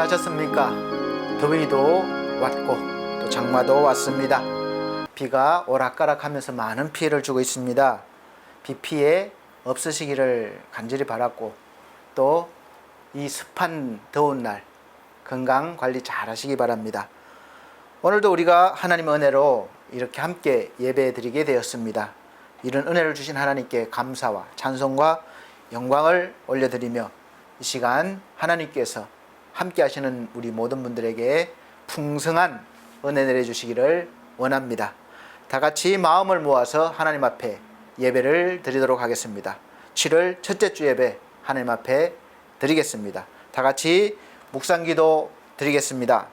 안전하셨습니까? 더위도 왔고 또 장마도 왔습니다. 비가 오락가락하면서 많은 피해를 주고 있습니다. 비 피해 없으시기를 간절히 바랐고 또 이 습한 더운 날 건강 관리 잘 하시기 바랍니다. 오늘도 우리가 하나님의 은혜로 이렇게 함께 예배 드리게 되었습니다. 이런 은혜를 주신 하나님께 감사와 찬송과 영광을 올려드리며 이 시간 하나님께서 함께 하시는 우리 모든 분들에게 풍성한 은혜 내려주시기를 원합니다. 다 같이 마음을 모아서 하나님 앞에 예배를 드리도록 하겠습니다. 7월 첫째 주 예배 하나님 앞에 드리겠습니다. 다 같이 묵상기도 드리겠습니다.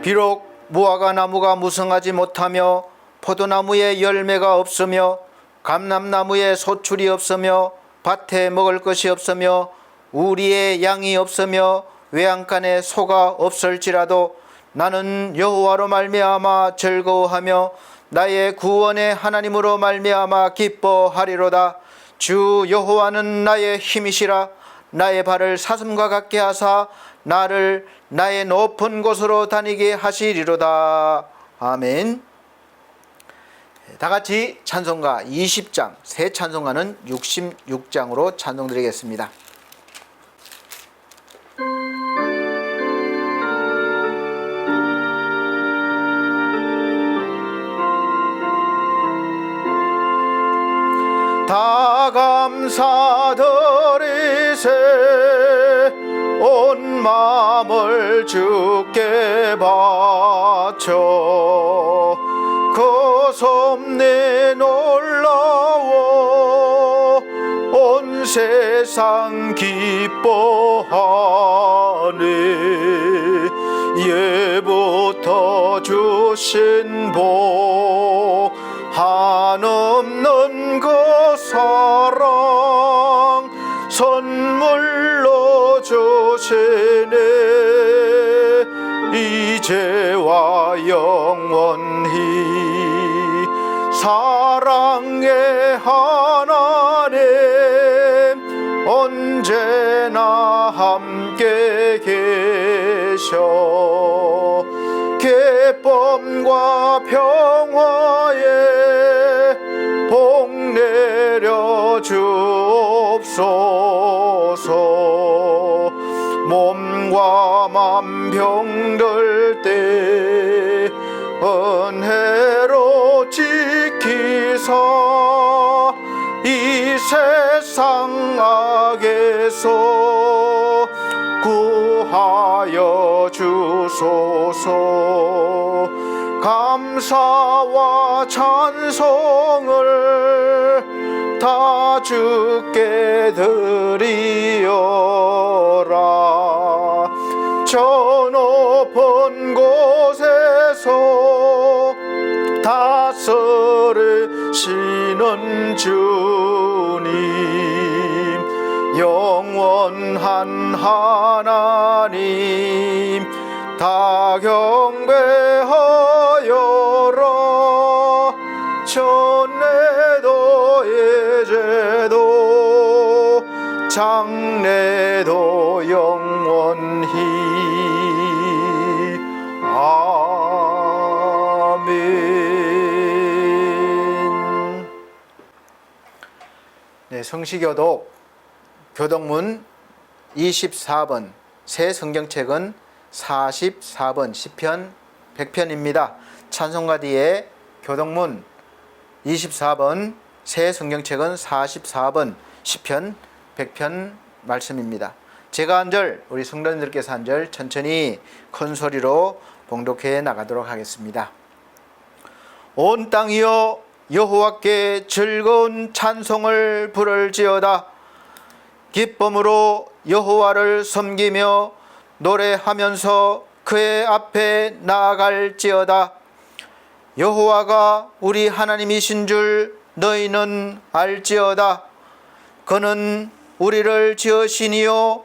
비록 무화과 나무가 무성하지 못하며 포도나무에 열매가 없으며 감람나무에 소출이 없으며 밭에 먹을 것이 없으며 우리의 양이 없으며 외양간에 소가 없을지라도 나는 여호와로 말미암아 즐거워하며 나의 구원의 하나님으로 말미암아 기뻐하리로다. 주 여호와는 나의 힘이시라. 나의 발을 사슴과 같게 하사 나를 나의 높은 곳으로 다니게 하시리로다. 아멘. 다 같이 찬송가 20장, 새 찬송가는 66장으로 찬송 드리겠습니다. 다 감사드리세 온 마음을 주께 바쳐 그 섭리 놀라워 온 세상 기뻐하네. 예부터 주신 복 한없는 그 사랑 선물로 주시네. 이제와 영원히 사랑의 하나님 언제나 함께 계셔 기쁨과 평화에 복 내려 주옵소서. 몸과 맘 병들 때 은혜로 지키사 이 세상 악에서 구하여 주소서. 감사와 찬송을 다 주께 드리어라. 저 높은 곳에서 다스리시는 주님 영원한 하나님 다 경배하여라. 전에도 이제도 장래도 영원히 아멘. 네, 성시교독 교독문 24번 새 성경책은 44번 시편 100편입니다. 찬송가 뒤에 교독문 24번 새 성경책은 44번 시편 100편 말씀입니다. 제가 한 절, 우리 성도님들께서 한 절 천천히 큰 소리로 봉독해 나가도록 하겠습니다. 온 땅이여 여호와께 즐거운 찬송을 부를지어다. 기쁨으로 여호와를 섬기며 노래하면서 그의 앞에 나아갈지어다. 여호와가 우리 하나님이신 줄 너희는 알지어다. 그는 우리를 지으시니요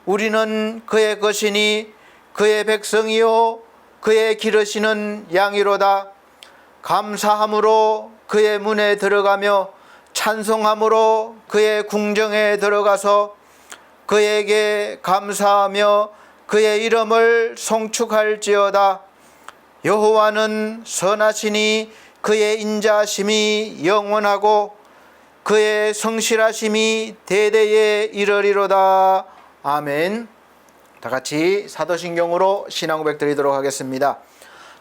우리는 그의 것이니 그의 백성이요 그의 기르시는 양이로다. 감사함으로 그의 문에 들어가며 찬송함으로 그의 궁정에 들어가서 그에게 감사하며 그의 이름을 송축할지어다. 여호와는 선하시니 그의 인자심이 영원하고 그의 성실하심이 대대에 이르리로다. 아멘. 다 같이 사도신경으로 신앙 고백 드리도록 하겠습니다.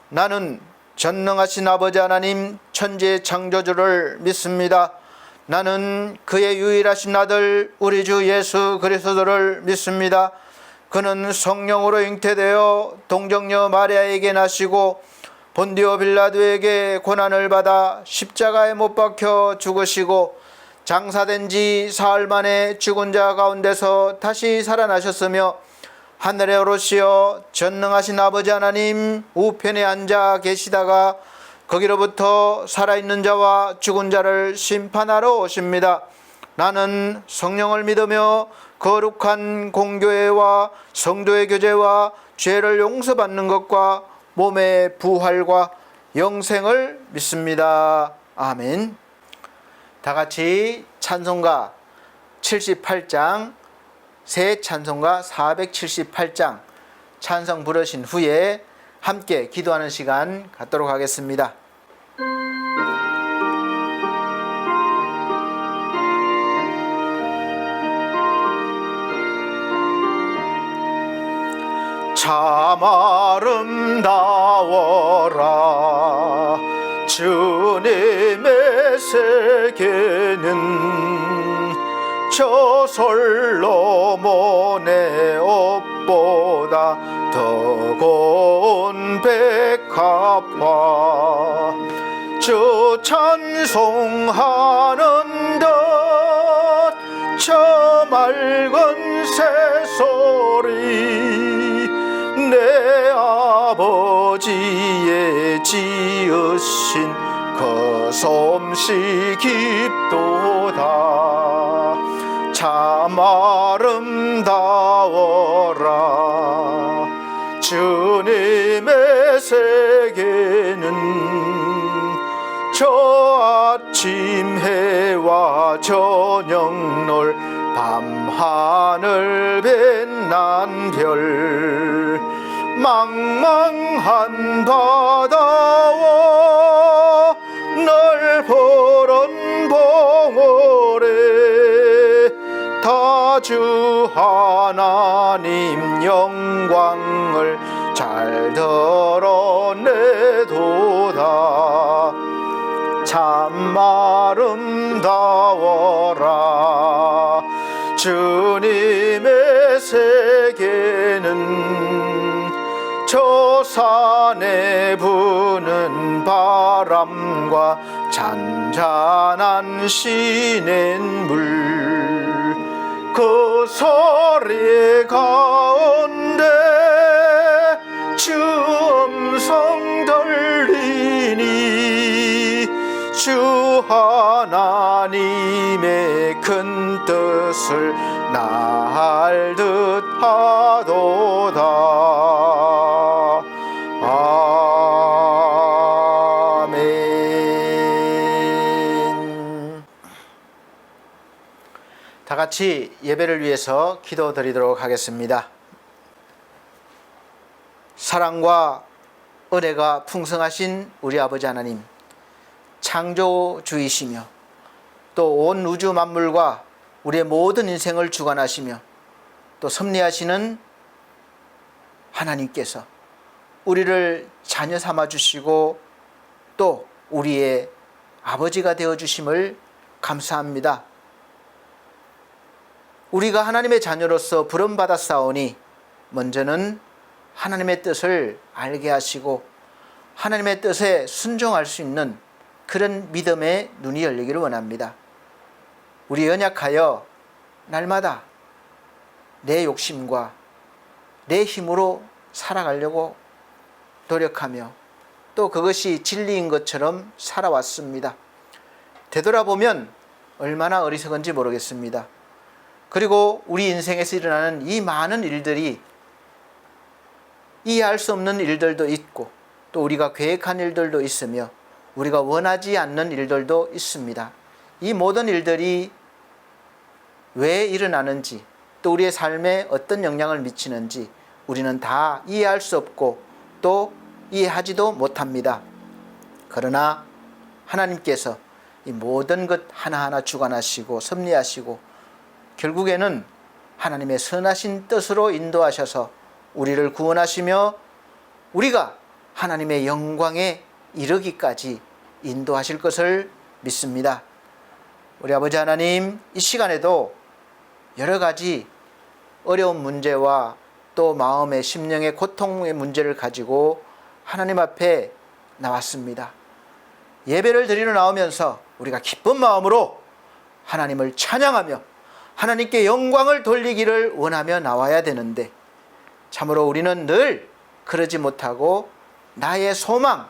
나는 전능하신 아버지 하나님 천지의 창조주를 믿습니다. 나는 그의 유일하신 아들 우리 주 예수 그리스도를 믿습니다. 그는 성령으로 잉태되어 동정녀 마리아에게 나시고 본디오 빌라도에게 고난을 받아 십자가에 못 박혀 죽으시고 장사된 지 사흘 만에 죽은 자 가운데서 다시 살아나셨으며 하늘에 오르시어 전능하신 아버지 하나님 우편에 앉아 계시다가 거기로부터 살아있는 자와 죽은 자를 심판하러 오십니다. 나는 성령을 믿으며 거룩한 공교회와 성도의 교제와 죄를 용서받는 것과 몸의 부활과 영생을 믿습니다. 아멘. 다 같이 찬송가 78장, 새 찬송가 478장 찬송 부르신 후에 함께 기도하는 시간 갖도록 하겠습니다. 참 아름다워라 주님의 세계는 저 솔로몬의 옷보다 더 고운 백합화 주 찬송하는 듯 저 맑은 새소리 내 아버지의 지으신 그 솜씨 깊도다. 참 아름다워라 주님의 세계는 저 아침 해와 저녁 놀 밤하늘 빛난 별 망망한 바다와 넓은 봉우리 다 주 하나님 영광을 잘 드러내도다. 참 아름다워라 주님의 세계는 저 산에 부는 바람과 잔잔한 시냇물 그 소리 가운데 주 음성 들리니 주 하나님의 큰 뜻을 날 듯하도다. 아멘. 다 같이 예배를 위해서 기도드리도록 하겠습니다. 사랑과 은혜가 풍성하신 우리 아버지 하나님, 창조주이시며 또 온 우주 만물과 우리의 모든 인생을 주관하시며 또 섭리하시는 하나님께서 우리를 자녀 삼아 주시고 또 우리의 아버지가 되어 주심을 감사합니다. 우리가 하나님의 자녀로서 부름받았사오니 먼저는 하나님의 뜻을 알게 하시고 하나님의 뜻에 순종할 수 있는 그런 믿음의 눈이 열리기를 원합니다. 우리 연약하여 날마다 내 욕심과 내 힘으로 살아가려고 노력하며 또 그것이 진리인 것처럼 살아왔습니다. 되돌아보면 얼마나 어리석은지 모르겠습니다. 그리고 우리 인생에서 일어나는 이 많은 일들이 이해할 수 없는 일들도 있고 또 우리가 계획한 일들도 있으며 우리가 원하지 않는 일들도 있습니다. 이 모든 일들이 왜 일어나는지 또 우리의 삶에 어떤 영향을 미치는지 우리는 다 이해할 수 없고 또 이해하지도 못합니다. 그러나 하나님께서 이 모든 것 하나하나 주관하시고 섭리하시고 결국에는 하나님의 선하신 뜻으로 인도하셔서 우리를 구원하시며 우리가 하나님의 영광에 이르기까지 인도하실 것을 믿습니다. 우리 아버지 하나님, 이 시간에도 여러 가지 어려운 문제와 또 마음의 심령의 고통의 문제를 가지고 하나님 앞에 나왔습니다. 예배를 드리러 나오면서 우리가 기쁜 마음으로 하나님을 찬양하며 하나님께 영광을 돌리기를 원하며 나와야 되는데 참으로 우리는 늘 그러지 못하고 나의 소망,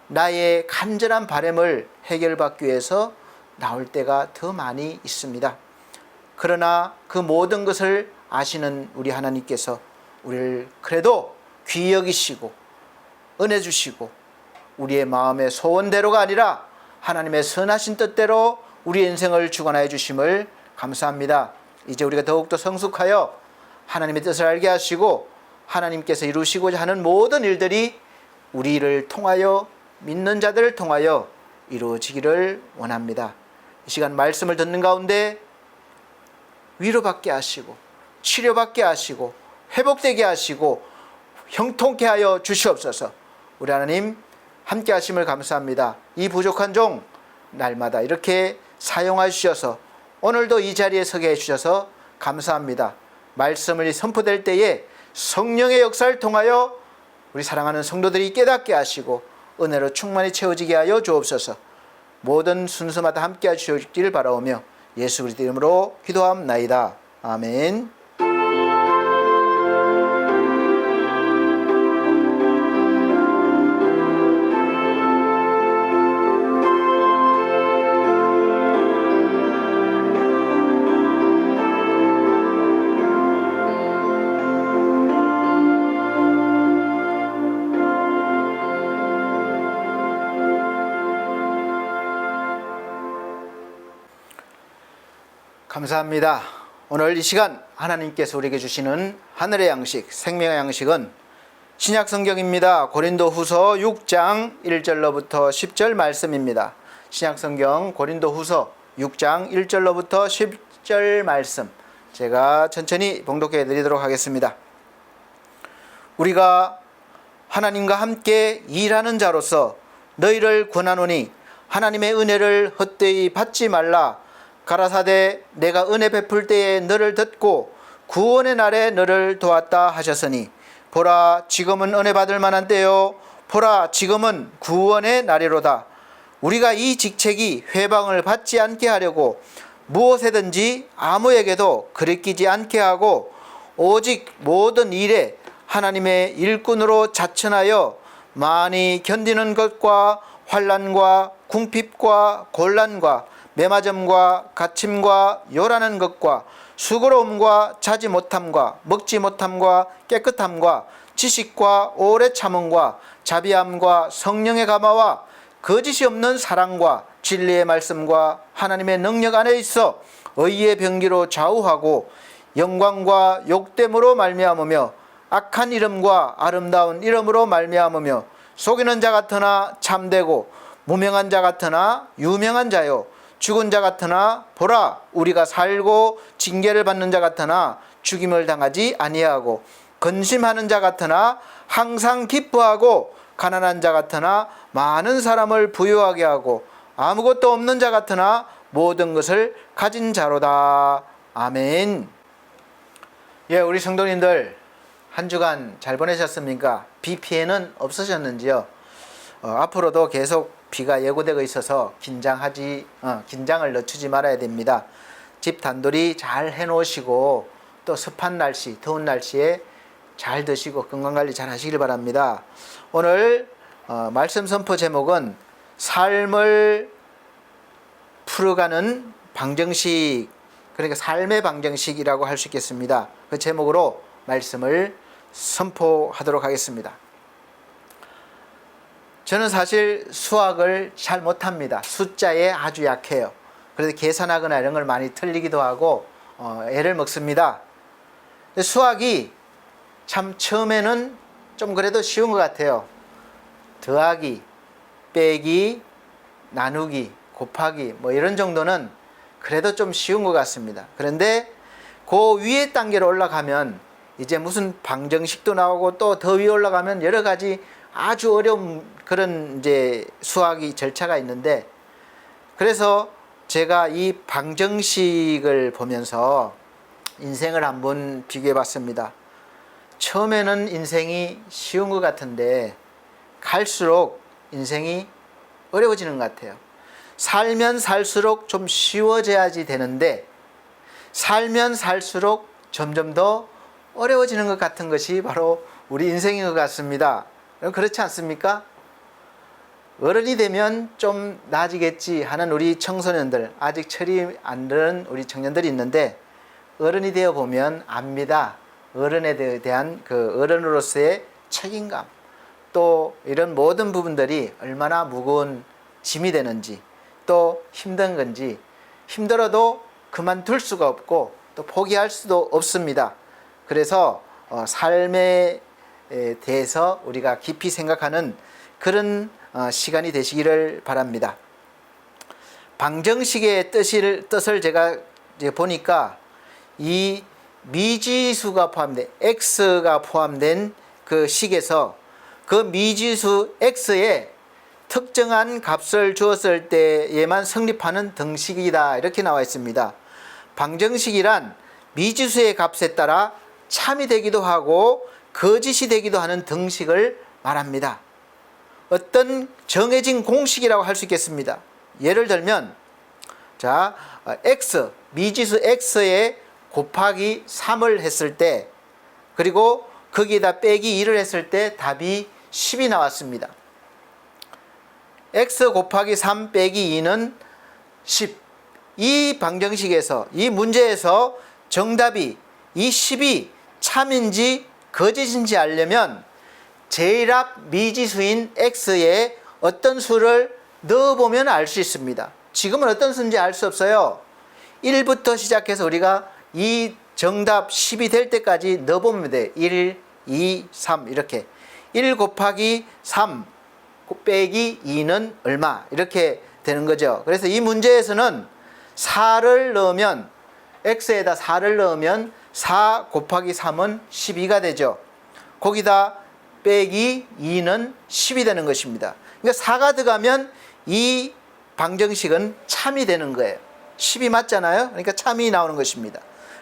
나의 간절한 바람을 해결받기 위해서 나올 때가 더 많이 있습니다. 그러나 그 모든 것을 아시는 우리 하나님께서 우리를 그래도 귀히 여기시고 은혜 주시고 우리의 마음의 소원대로가 아니라 하나님의 선하신 뜻대로 우리 인생을 주관하여 주심을 감사합니다. 이제 우리가 더욱더 성숙하여 하나님의 뜻을 알게 하시고 하나님께서 이루시고자 하는 모든 일들이 우리를 통하여 믿는 자들을 통하여 이루어지기를 원합니다. 이 시간 말씀을 듣는 가운데 위로받게 하시고 치료받게 하시고 회복되게 하시고 형통케 하여 주시옵소서. 우리 하나님 함께 하심을 감사합니다. 이 부족한 종 날마다 이렇게 사용하여 주셔서 오늘도 이 자리에 서게 해주셔서 감사합니다. 말씀을 선포될 때에 성령의 역사를 통하여 우리 사랑하는 성도들이 깨닫게 하시고 은혜로 충만히 채워지게 하여 주옵소서. 모든 순서마다 함께 하시길 바라오며 예수 그리스도 이름으로 기도함나이다. 아멘. 감사합니다. 오늘 이 시간 하나님께서 우리에게 주시는 하늘의 양식, 생명의 양식은 신약 성경입니다. 고린도후서 6장 1절로부터 10절 말씀입니다. 신약 성경 고린도후서 6장 1절로부터 10절 말씀 제가 천천히 봉독해 드리도록 하겠습니다. 우리가 하나님과 함께 일하는 자로서 너희를 권하노니 하나님의 은혜를 헛되이 받지 말라. 가라사대 내가 은혜 베풀 때에 너를 듣고 구원의 날에 너를 도왔다 하셨으니 보라 지금은 은혜 받을 만한 때요 보라 지금은 구원의 날이로다. 우리가 이 직책이 회방을 받지 않게 하려고 무엇에든지 아무에게도 거리끼지 않게 하고 오직 모든 일에 하나님의 일꾼으로 자천하여 많이 견디는 것과 환난과 궁핍과 곤란과 매맞음과 갇힘과 요란한 것과 수고로움과 자지 못함과 먹지 못함과 깨끗함과 지식과 오래 참음과 자비함과 성령의 감화와 거짓이 없는 사랑과 진리의 말씀과 하나님의 능력 안에 있어 의의 병기로 좌우하고 영광과 욕됨으로 말미암으며 악한 이름과 아름다운 이름으로 말미암으며 속이는 자 같으나 참되고 무명한 자 같으나 유명한 자요 죽은 자 같으나 보라 우리가 살고 징계를 받는 자 같으나 죽임을 당하지 아니하고 근심하는 자 같으나 항상 기뻐하고 가난한 자 같으나 많은 사람을 부유하게 하고 아무것도 없는 자 같으나 모든 것을 가진 자로다. 아멘. 예, 우리 성도님들 한 주간 잘 보내셨습니까? 비 피해는 없으셨는지요? 앞으로도 계속 비가 예고되고 있어서 긴장을 늦추지 말아야 됩니다. 집 단돌이 잘 해놓으시고 또 습한 날씨, 더운 날씨에 잘 드시고 건강관리 잘 하시길 바랍니다. 오늘 말씀 선포 제목은 삶을 풀어가는 방정식, 그러니까 삶의 방정식이라고 할 수 있겠습니다. 그 제목으로 말씀을 선포하도록 하겠습니다. 저는 사실 수학을 잘 못합니다. 숫자에 아주 약해요. 그래서 계산하거나 이런 걸 많이 틀리기도 하고 애를 먹습니다. 수학이 참 처음에는 좀 그래도 쉬운 것 같아요. 더하기, 빼기, 나누기, 곱하기 뭐 이런 정도는 그래도 좀 쉬운 것 같습니다. 그런데 그 위에 단계로 올라가면 이제 무슨 방정식도 나오고 또 더 위에 올라가면 여러 가지 아주 어려운 그런 이제 수학이 절차가 있는데, 그래서 제가 이 방정식을 보면서 인생을 한번 비교해 봤습니다. 처음에는 인생이 쉬운 것 같은데 갈수록 인생이 어려워지는 것 같아요. 살면 살수록 좀 쉬워져야지 되는데 살면 살수록 점점 더 어려워지는 것 같은 것이 바로 우리 인생인 것 같습니다. 그렇지 않습니까? 어른이 되면 좀 나아지겠지 하는 우리 청소년들, 아직 철이 안 든 우리 청년들이 있는데 어른이 되어 보면 압니다. 어른에 대한 그 어른으로서의 책임감, 또 이런 모든 부분들이 얼마나 무거운 짐이 되는지, 또 힘든 건지, 힘들어도 그만둘 수가 없고 또 포기할 수도 없습니다. 그래서 삶에 대해서 우리가 깊이 생각하는 그런 시간이 되시기를 바랍니다. 방정식의 뜻을 제가 이제 보니까 이 미지수가 포함된 x가 포함된 그 식에서 그 미지수 x에 특정한 값을 주었을 때에만 성립하는 등식이다, 이렇게 나와 있습니다. 방정식이란 미지수의 값에 따라 참이 되기도 하고 거짓이 되기도 하는 등식을 말합니다. 어떤 정해진 공식이라고 할 수 있겠습니다. 예를 들면 자, x, 미지수 x에 곱하기 3을 했을 때, 그리고 거기에다 빼기 2를 했을 때 답이 10이 나왔습니다. x 곱하기 3 빼기 2는 10. 이 방정식에서, 이 문제에서 정답이 이 10이 참인지 거짓인지 알려면 제일 앞 미지수인 x에 어떤 수를 넣어보면 알 수 있습니다. 지금은 어떤 수인지 알 수 없어요. 1부터 시작해서 우리가 이 정답 10이 될 때까지 넣어보면 돼요. 1, 2, 3 이렇게. 1 곱하기 3 빼기 2는 얼마? 이렇게 되는 거죠. 그래서 이 문제에서는 4를 넣으면, x에다 4를 넣으면 4 곱하기 3은 12가 되죠. 거기다 빼기 2는 10이 되는 것입니다. 그러니까 4가 들어가면 이 방정식은 참이 되는 거예요. 10이 맞잖아요. 그러니까 참이 나오는 것입니다.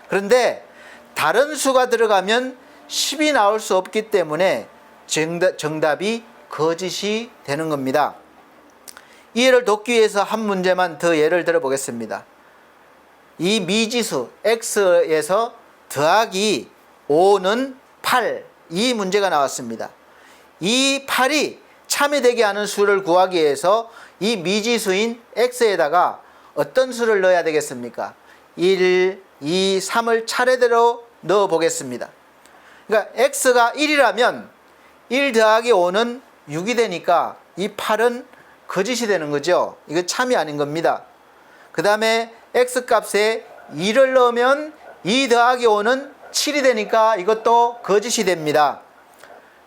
그런데 다른 수가 들어가면 10이 나올 수 없기 때문에 정답이 거짓이 되는 겁니다. 이해를 돕기 위해서 한 문제만 더 예를 들어 보겠습니다. 이 미지수 x에서 더하기 5는 8, 이 문제가 나왔습니다. 이 8이 참이 되게 하는 수를 구하기 위해서 이 미지수인 x에다가 어떤 수를 넣어야 되겠습니까? 1, 2, 3을 차례대로 넣어 보겠습니다. 그러니까 x가 1이라면 1 더하기 5는 6이 되니까 이 8은 거짓이 되는 거죠. 이거 참이 아닌 겁니다. 그 다음에 x값에 2를 넣으면 2 더하기 5는 7이 되니까 이것도 거짓이 됩니다.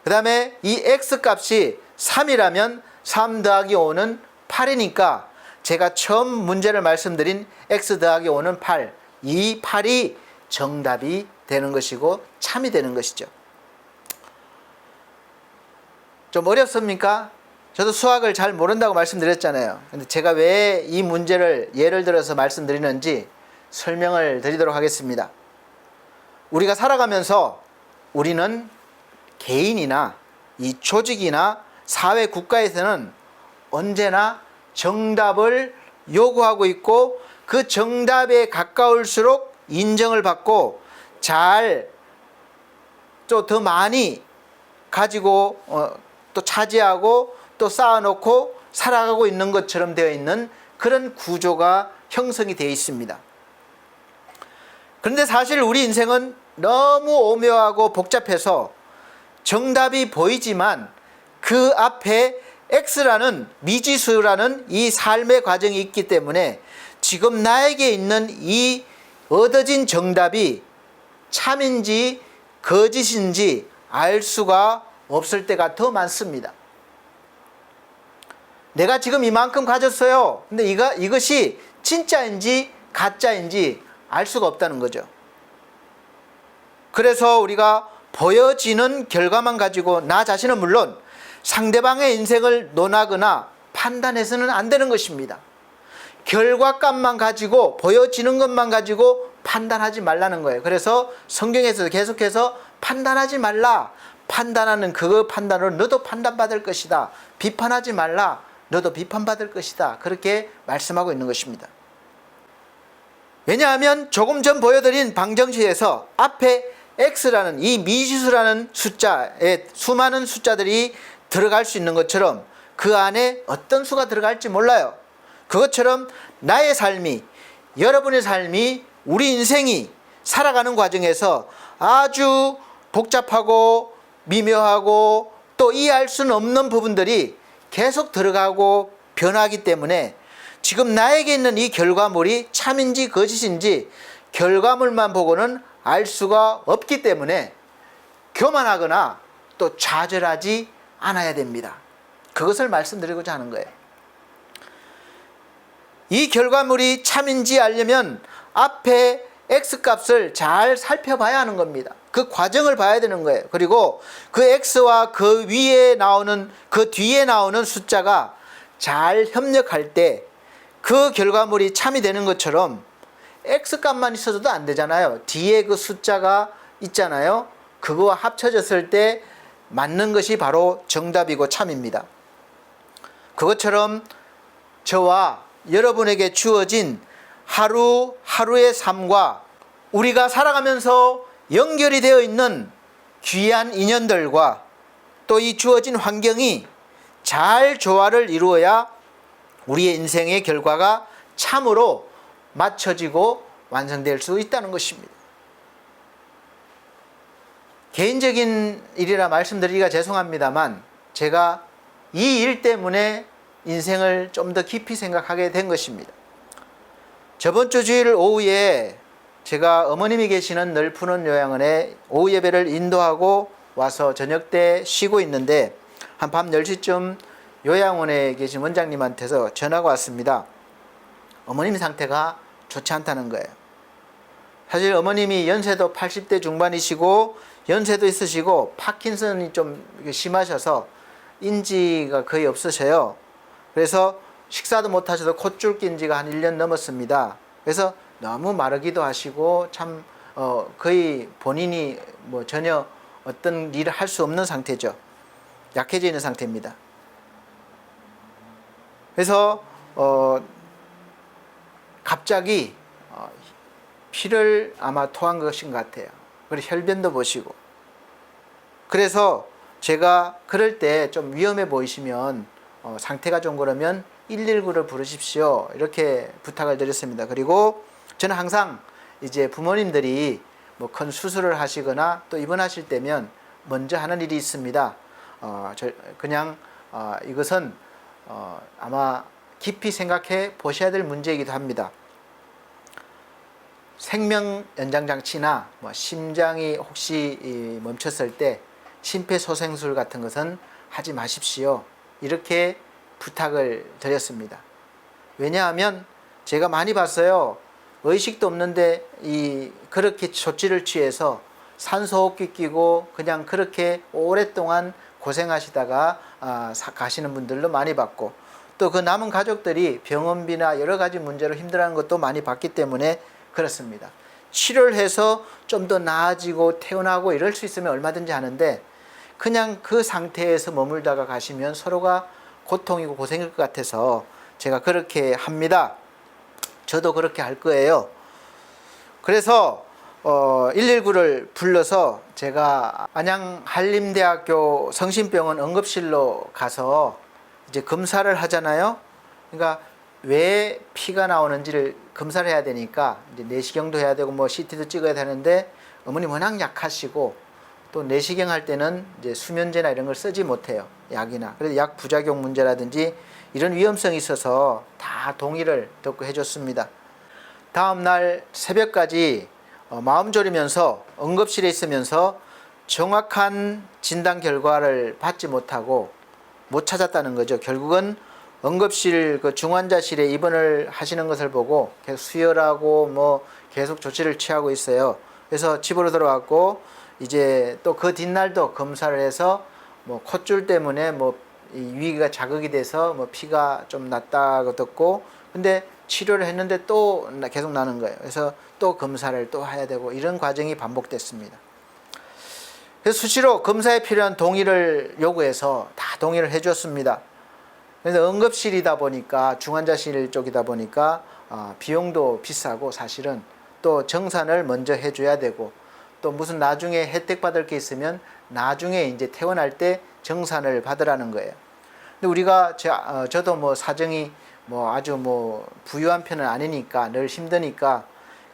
그 다음에 이 x값이 3이라면 3 더하기 5는 8이니까 제가 처음 문제를 말씀드린 x 더하기 5는 8, 이 8이 정답이 되는 것이고 참이 되는 것이죠. 좀 어렵습니까? 저도 수학을 잘 모른다고 말씀드렸잖아요. 근데 제가 왜 이 문제를 예를 들어서 말씀드리는지 설명을 드리도록 하겠습니다. 우리가 살아가면서 우리는 개인이나 이 조직이나 사회 국가에서는 언제나 정답을 요구하고 있고 그 정답에 가까울수록 인정을 받고 잘 또 더 많이 가지고 또 차지하고 또 쌓아놓고 살아가고 있는 것처럼 되어 있는 그런 구조가 형성이 되어 있습니다. 그런데 사실 우리 인생은 너무 오묘하고 복잡해서 정답이 보이지만 그 앞에 X라는 미지수라는 이 삶의 과정이 있기 때문에 지금 나에게 있는 이 얻어진 정답이 참인지 거짓인지 알 수가 없을 때가 더 많습니다. 내가 지금 이만큼 가졌어요. 근데 이것이 진짜인지 가짜인지 알 수가 없다는 거죠. 그래서 우리가 보여지는 결과만 가지고 나 자신은 물론 상대방의 인생을 논하거나 판단해서는 안 되는 것입니다. 결과값만 가지고 보여지는 것만 가지고 판단하지 말라는 거예요. 그래서 성경에서도 계속해서 판단하지 말라. 판단하는 그 판단으로 너도 판단받을 것이다. 비판하지 말라. 너도 비판받을 것이다. 그렇게 말씀하고 있는 것입니다. 왜냐하면 조금 전 보여드린 방정식에서 앞에 X라는 이 미지수라는 숫자에 수많은 숫자들이 들어갈 수 있는 것처럼 그 안에 어떤 수가 들어갈지 몰라요. 그것처럼 나의 삶이, 여러분의 삶이, 우리 인생이 살아가는 과정에서 아주 복잡하고 미묘하고 또 이해할 수는 없는 부분들이 계속 들어가고 변하기 때문에 지금 나에게 있는 이 결과물이 참인지 거짓인지 결과물만 보고는 알 수가 없기 때문에 교만하거나 또 좌절하지 않아야 됩니다. 그것을 말씀드리고자 하는 거예요. 이 결과물이 참인지 알려면 앞에 X값을 잘 살펴봐야 하는 겁니다. 그 과정을 봐야 되는 거예요. 그리고 그 X와 그 위에 나오는 그 뒤에 나오는 숫자가 잘 협력할 때 그 결과물이 참이 되는 것처럼 X값만 있어도 안 되잖아요. 뒤에 그 숫자가 있잖아요. 그거와 합쳐졌을 때 맞는 것이 바로 정답이고 참입니다. 그것처럼 저와 여러분에게 주어진 하루하루의 삶과 우리가 살아가면서 연결이 되어 있는 귀한 인연들과 또 이 주어진 환경이 잘 조화를 이루어야 우리의 인생의 결과가 참으로 맞춰지고 완성될 수 있다는 것입니다. 개인적인 일이라 말씀드리기가 죄송합니다만 제가 이 일 때문에 인생을 좀 더 깊이 생각하게 된 것입니다. 저번 주 주일 오후에 제가 어머님이 계시는 널푸는 요양원에 오후 예배를 인도하고 와서 저녁 때 쉬고 있는데 한 밤 10시쯤 요양원에 계신 원장님한테서 전화가 왔습니다. 어머님 상태가 좋지 않다는 거예요. 사실 어머님이 연세도 80대 중반이시고 연세도 있으시고 파킨슨이 좀 심하셔서 인지가 거의 없으셔요. 그래서 식사도 못 하셔도 콧줄 낀 지가 한 1년 넘었습니다. 그래서 너무 마르기도 하시고 참 거의 본인이 뭐 전혀 어떤 일을 할 수 없는 상태죠. 약해져 있는 상태입니다. 그래서 갑자기 피를 아마 토한 것인 것 같아요. 그리고 혈변도 보시고. 그래서 제가 그럴 때 좀 위험해 보이시면 상태가 좀 그러면 119를 부르십시오. 이렇게 부탁을 드렸습니다. 그리고 저는 항상 이제 부모님들이 뭐 큰 수술을 하시거나 또 입원하실 때면 먼저 하는 일이 있습니다. 그냥 이것은 아마 깊이 생각해 보셔야 될 문제이기도 합니다. 생명 연장 장치나 뭐 심장이 혹시 멈췄을 때 심폐소생술 같은 것은 하지 마십시오. 이렇게 부탁을 드렸습니다. 왜냐하면 제가 많이 봤어요. 의식도 없는데 그렇게 조치를 취해서 산소호흡기 끼고 그냥 그렇게 오랫동안 고생하시다가 가시는 분들도 많이 봤고 또 그 남은 가족들이 병원비나 여러 가지 문제로 힘들어하는 것도 많이 봤기 때문에 그렇습니다. 치료를 해서 좀 더 나아지고 퇴원하고 이럴 수 있으면 얼마든지 하는데 그냥 그 상태에서 머물다가 가시면 서로가 고통이고 고생일 것 같아서 제가 그렇게 합니다. 저도 그렇게 할 거예요. 그래서 119를 불러서 제가 안양 한림대학교 성심병원 응급실로 가서 이제 검사를 하잖아요. 그러니까 왜 피가 나오는지를 검사를 해야 되니까 이제 내시경도 해야 되고 뭐 CT도 찍어야 되는데 어머니 워낙 약하시고 또 내시경 할 때는 이제 수면제나 이런 걸 쓰지 못해요. 약이나. 그래서 약 부작용 문제라든지 이런 위험성이 있어서 다 동의를 듣고 해줬습니다. 다음 날 새벽까지 마음 졸이면서 응급실에 있으면서 정확한 진단 결과를 받지 못하고 못 찾았다는 거죠. 결국은 응급실 그 중환자실에 입원을 하시는 것을 보고 계속 수혈하고 뭐 계속 조치를 취하고 있어요. 그래서 집으로 들어왔고 이제 또 그 뒷날도 검사를 해서 뭐 콧줄 때문에 뭐 위가 자극이 돼서 뭐 피가 좀 났다고 듣고 근데 치료를 했는데 또 계속 나는 거예요. 그래서 또 검사를 또 해야 되고 이런 과정이 반복됐습니다. 그래서 수시로 검사에 필요한 동의를 요구해서 다 동의를 해줬습니다. 그래서 응급실이다 보니까 중환자실 쪽이다 보니까 비용도 비싸고 사실은 또 정산을 먼저 해줘야 되고 또 무슨 나중에 혜택 받을 게 있으면 나중에 이제 퇴원할 때 정산을 받으라는 거예요. 근데 우리가 저도 뭐 사정이 뭐 아주 뭐 부유한 편은 아니니까 늘 힘드니까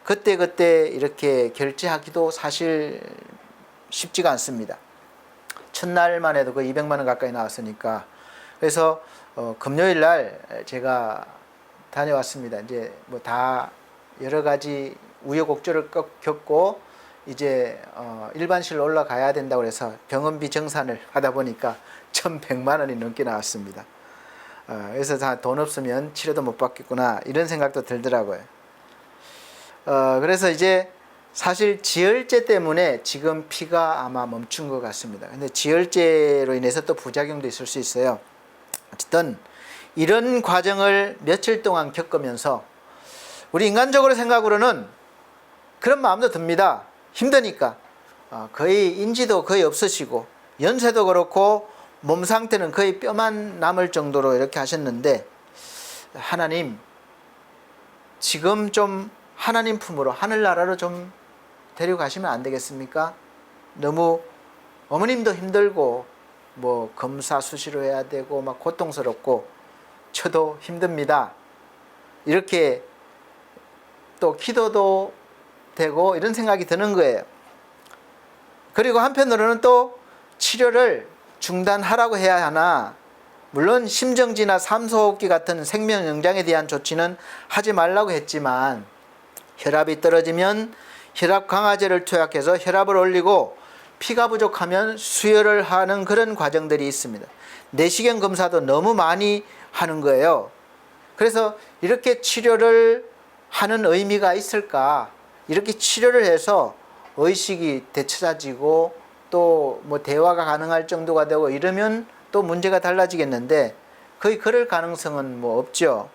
그때 이렇게 결제하기도 사실 쉽지가 않습니다. 첫날만 해도 그 200만 원 가까이 나왔으니까 그래서 금요일 날 제가 다녀왔습니다. 이제 뭐 다 여러 가지 우여곡절을 겪고 이제 일반실로 올라가야 된다고 해서 병원비 정산을 하다 보니까 1,100만 원이 넘게 나왔습니다. 그래서 다 돈 없으면 치료도 못 받겠구나 이런 생각도 들더라고요. 그래서 이제 사실 지혈제 때문에 지금 피가 아마 멈춘 것 같습니다. 근데 지혈제로 인해서 또 부작용도 있을 수 있어요. 어쨌든 이런 과정을 며칠 동안 겪으면서 우리 인간적으로 생각으로는 그런 마음도 듭니다. 힘드니까 거의 인지도 거의 없으시고 연세도 그렇고 몸 상태는 거의 뼈만 남을 정도로 이렇게 하셨는데 하나님 지금 좀 하나님 품으로 하늘나라로 좀 데려가시면 안 되겠습니까? 너무 어머님도 힘들고 뭐 검사 수시로 해야 되고 막 고통스럽고 저도 힘듭니다. 이렇게 또 기도도 되고 이런 생각이 드는 거예요. 그리고 한편으로는 또 치료를 중단하라고 해야 하나 물론 심정지나 삼소호흡기 같은 생명연장에 대한 조치는 하지 말라고 했지만 혈압이 떨어지면 혈압 강화제를 투약해서 혈압을 올리고 피가 부족하면 수혈을 하는 그런 과정들이 있습니다. 내시경 검사도 너무 많이 하는 거예요. 그래서 이렇게 치료를 하는 의미가 있을까? 이렇게 치료를 해서 의식이 되찾아지고 또 뭐 대화가 가능할 정도가 되고 이러면 또 문제가 달라지겠는데 거의 그럴 가능성은 뭐 없죠.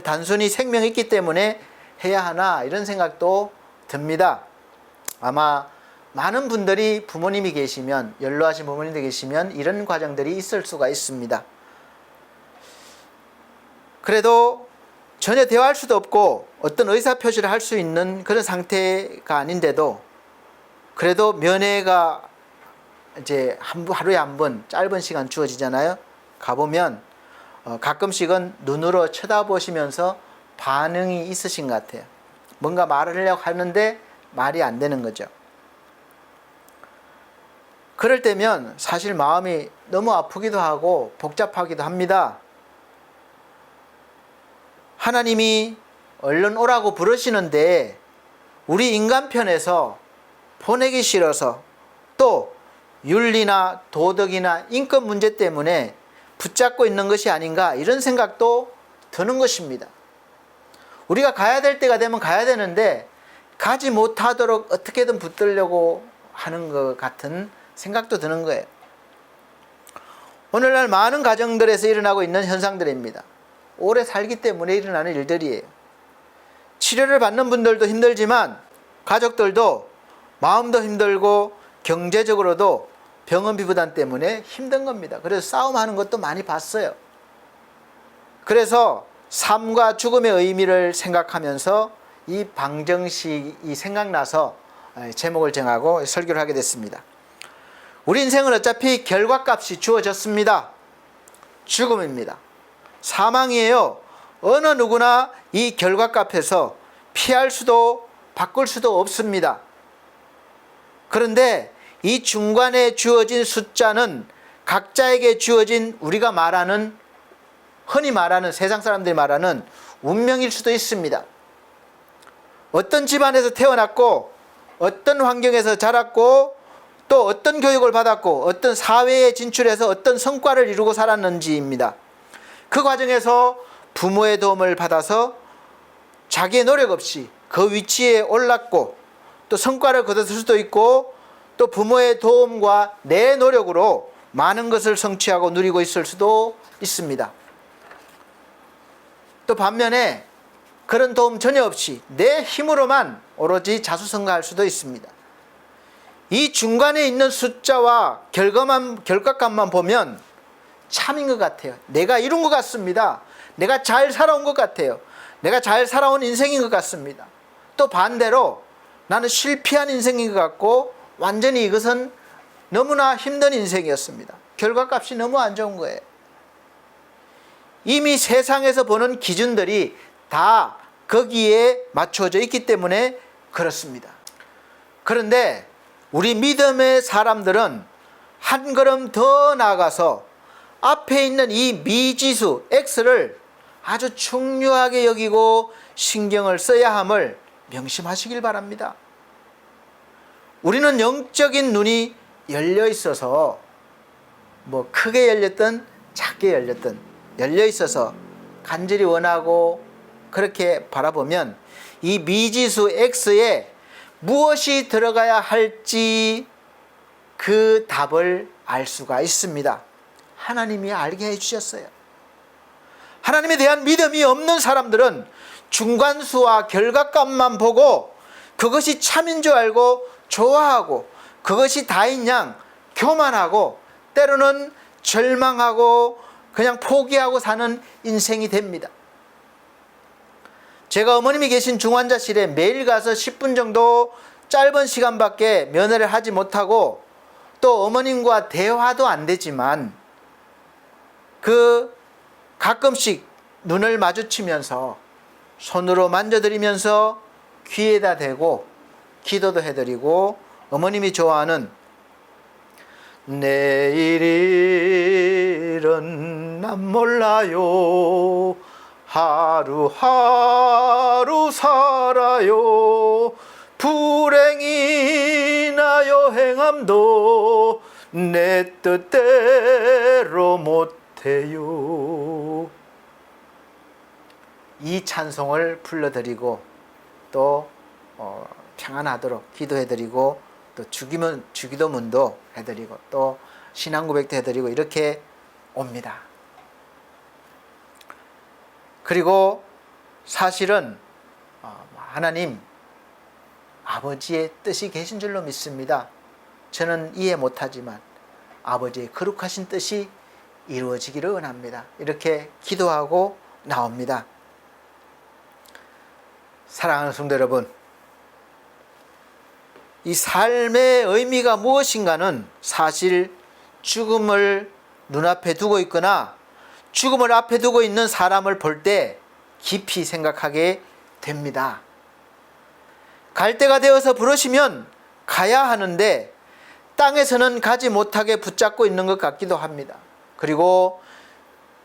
단순히 생명이 있기 때문에 해야 하나 이런 생각도 듭니다. 아마 많은 분들이 부모님이 계시면 연로하신 부모님들 계시면 이런 과정들이 있을 수가 있습니다. 그래도 전혀 대화할 수도 없고 어떤 의사표시를 할 수 있는 그런 상태가 아닌데도 그래도 면회가 이제 하루에 한 번 짧은 시간 주어지잖아요. 가보면 가끔씩은 눈으로 쳐다보시면서 반응이 있으신 것 같아요. 뭔가 말을 하려고 하는데 말이 안 되는 거죠. 그럴 때면 사실 마음이 너무 아프기도 하고 복잡하기도 합니다. 하나님이 얼른 오라고 부르시는데 우리 인간편에서 보내기 싫어서 또 윤리나 도덕이나 인권 문제 때문에 붙잡고 있는 것이 아닌가 이런 생각도 드는 것입니다. 우리가 가야 될 때가 되면 가야 되는데 가지 못하도록 어떻게든 붙들려고 하는 것 같은 생각도 드는 거예요. 오늘날 많은 가정들에서 일어나고 있는 현상들입니다. 오래 살기 때문에 일어나는 일들이에요. 치료를 받는 분들도 힘들지만 가족들도 마음도 힘들고 경제적으로도 병원비 부담 때문에 힘든 겁니다. 그래서 싸움하는 것도 많이 봤어요. 그래서 삶과 죽음의 의미를 생각하면서 이 방정식이 생각나서 제목을 정하고 설교를 하게 됐습니다. 우리 인생은 어차피 결과값이 주어졌습니다. 죽음입니다. 사망이에요. 어느 누구나 이 결과값에서 피할 수도 바꿀 수도 없습니다. 그런데 이 중간에 주어진 숫자는 각자에게 주어진 우리가 말하는, 흔히 말하는, 세상 사람들이 말하는 운명일 수도 있습니다. 어떤 집안에서 태어났고 어떤 환경에서 자랐고 또 어떤 교육을 받았고 어떤 사회에 진출해서 어떤 성과를 이루고 살았는지입니다. 그 과정에서 부모의 도움을 받아서 자기의 노력 없이 그 위치에 올랐고 또 성과를 거뒀을 수도 있고 또 부모의 도움과 내 노력으로 많은 것을 성취하고 누리고 있을 수도 있습니다. 또 반면에 그런 도움 전혀 없이 내 힘으로만 오로지 자수성가할 수도 있습니다. 이 중간에 있는 숫자와 결과값만 보면 참인 것 같아요. 내가 이룬 것 같습니다. 내가 잘 살아온 것 같아요. 내가 잘 살아온 인생인 것 같습니다. 또 반대로 나는 실패한 인생인 것 같고 완전히 이것은 너무나 힘든 인생이었습니다. 결과값이 너무 안 좋은 거예요. 이미 세상에서 보는 기준들이 다 거기에 맞춰져 있기 때문에 그렇습니다. 그런데 우리 믿음의 사람들은 한 걸음 더 나아가서 앞에 있는 이 미지수 X를 아주 중요하게 여기고 신경을 써야 함을 명심하시길 바랍니다. 우리는 영적인 눈이 열려 있어서 크게 열렸든 작게 열렸든 열려 있어서 간절히 원하고 그렇게 바라보면 이 미지수 X에 무엇이 들어가야 할지 그 답을 알 수가 있습니다. 하나님이 알게 해주셨어요. 하나님에 대한 믿음이 없는 사람들은 중간수와 결과값만 보고 그것이 참인 줄 알고 좋아하고 그것이 다인 양 교만하고 때로는 절망하고 그냥 포기하고 사는 인생이 됩니다. 제가 어머님이 계신 중환자실에 매일 가서 10분 정도 짧은 시간밖에 면회를 하지 못하고 또 어머님과 대화도 안 되지만 가끔씩 눈을 마주치면서 손으로 만져드리면서 귀에다 대고 기도도 해드리고 어머님이 좋아하는 내일일은 난 몰라요 하루하루 살아요 불행이나 여행함도 내 뜻대로 못해요. 이 찬송을 불러드리고 또 평안하도록 기도해드리고 또 주기도문도 해드리고 또 신앙고백도 해드리고 이렇게 옵니다. 그리고 사실은 하나님 아버지의 뜻이 계신 줄로 믿습니다. 저는 이해 못하지만 아버지의 거룩하신 뜻이 이루어지기를 원합니다. 이렇게 기도하고 나옵니다. 사랑하는 성도 여러분, 이 삶의 의미가 무엇인가는 사실 죽음을 눈앞에 두고 있거나 죽음을 앞에 두고 있는 사람을 볼 때 깊이 생각하게 됩니다. 갈 때가 되어서 부르시면 가야 하는데 땅에서는 가지 못하게 붙잡고 있는 것 같기도 합니다. 그리고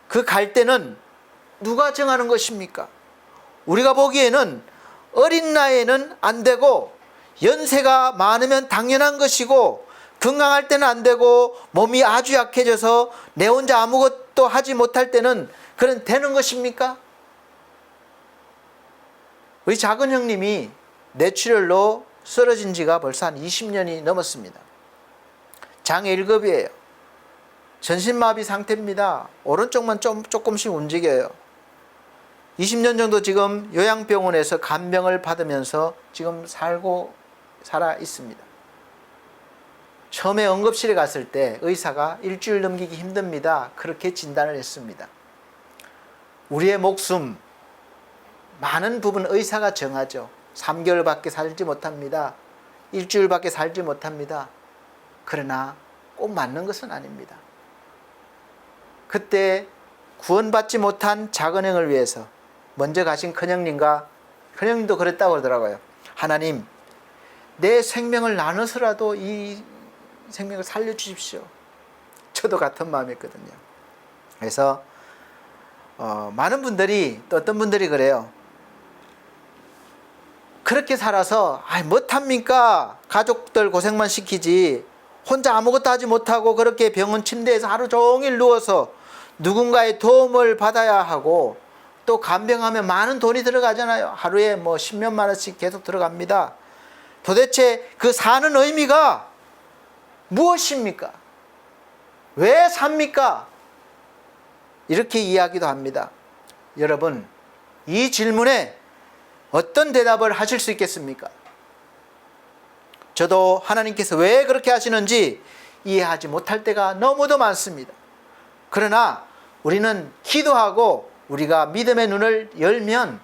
그 갈 때는 누가 정하는 것입니까? 우리가 보기에는 어린 나이에는 안 되고 연세가 많으면 당연한 것이고 건강할 때는 안 되고 몸이 아주 약해져서 내 혼자 아무것도 하지 못할 때는 그런 되는 것입니까? 우리 작은 형님이 뇌출혈로 쓰러진 지가 벌써 한 20년이 넘었습니다. 장애 1급이에요. 전신마비 상태입니다. 오른쪽만 조금씩 움직여요. 20년 정도 지금 요양병원에서 간병을 받으면서 지금 살아 있습니다. 처음에 응급실에 갔을 때 의사가 일주일 넘기기 힘듭니다. 그렇게 진단을 했습니다. 우리의 목숨 많은 부분 의사가 정하죠. 3개월밖에 살지 못합니다. 일주일밖에 살지 못합니다. 그러나 꼭 맞는 것은 아닙니다. 그때 구원받지 못한 작은형을 위해서 먼저 가신 큰형님과 큰형님도 그랬다고 그러더라고요. 하나님, 내 생명을 나눠서라도 이 생명을 살려주십시오. 저도 같은 마음이었거든요. 그래서 많은 분들이, 또 어떤 분들이 그래요. 그렇게 살아서 못합니까? 가족들 고생만 시키지 혼자 아무것도 하지 못하고 그렇게 병원 침대에서 하루 종일 누워서 누군가의 도움을 받아야 하고, 또 간병하면 많은 돈이 들어가잖아요. 하루에 뭐 10몇만 원씩 계속 들어갑니다. 도대체 그 사는 의미가 무엇입니까? 왜 삽니까? 이렇게 이야기도 합니다. 여러분, 이 질문에 어떤 대답을 하실 수 있겠습니까? 저도 하나님께서 왜 그렇게 하시는지 이해하지 못할 때가 너무도 많습니다. 그러나 우리는 기도하고 우리가 믿음의 눈을 열면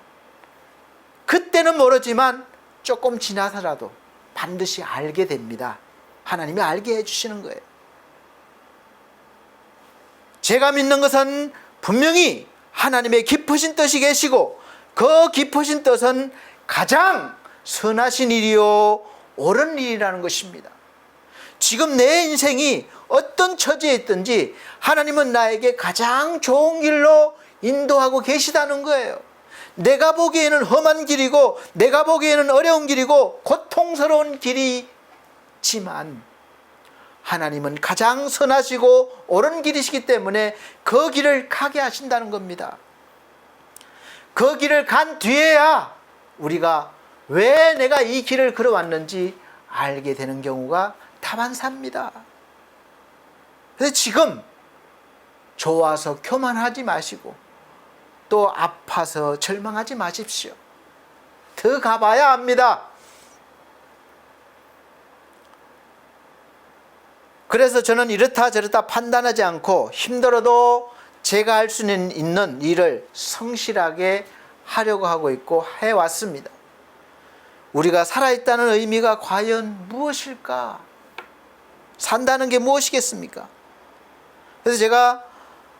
그때는 모르지만 조금 지나서라도 반드시 알게 됩니다. 하나님이 알게 해주시는 거예요. 제가 믿는 것은 분명히 하나님의 깊으신 뜻이 계시고, 그 깊으신 뜻은 가장 선하신 일이요 옳은 일이라는 것입니다. 지금 내 인생이 어떤 처지에 있든지 하나님은 나에게 가장 좋은 길로 인도하고 계시다는 거예요. 내가 보기에는 험한 길이고, 내가 보기에는 어려운 길이고 고통스러운 길이지만 하나님은 가장 선하시고 옳은 길이시기 때문에 그 길을 가게 하신다는 겁니다. 그 길을 간 뒤에야 우리가 왜 내가 이 길을 걸어왔는지 알게 되는 경우가 다반사입니다. 그래서 지금 좋아서 교만하지 마시고, 또 아파서 절망하지 마십시오. 더 가봐야 합니다. 그래서 저는 이렇다 저렇다 판단하지 않고 힘들어도 제가 할 수 있는 일을 성실하게 하려고 하고 있고 해왔습니다. 우리가 살아있다는 의미가 과연 무엇일까? 산다는 게 무엇이겠습니까? 그래서 제가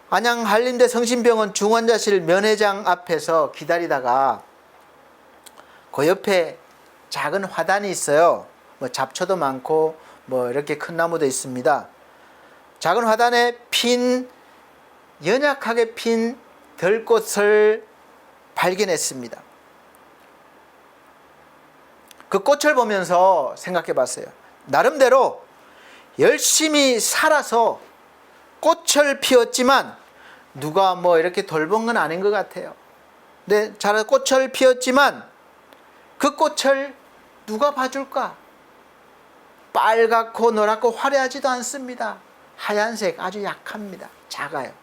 안양 한림대 성심병원 중환자실 면회장 앞에서 기다리다가 그 옆에 작은 화단이 있어요. 뭐 잡초도 많고 뭐 이렇게 큰 나무도 있습니다. 작은 화단에 연약하게 핀 들꽃을 발견했습니다. 그 꽃을 보면서 생각해 봤어요. 나름대로 열심히 살아서 꽃을 피웠지만 누가 뭐 이렇게 돌본 건 아닌 것 같아요. 근데 잘 꽃을 피웠지만 그 꽃을 누가 봐줄까? 빨갛고 노랗고 화려하지도 않습니다. 하얀색, 아주 약합니다. 작아요.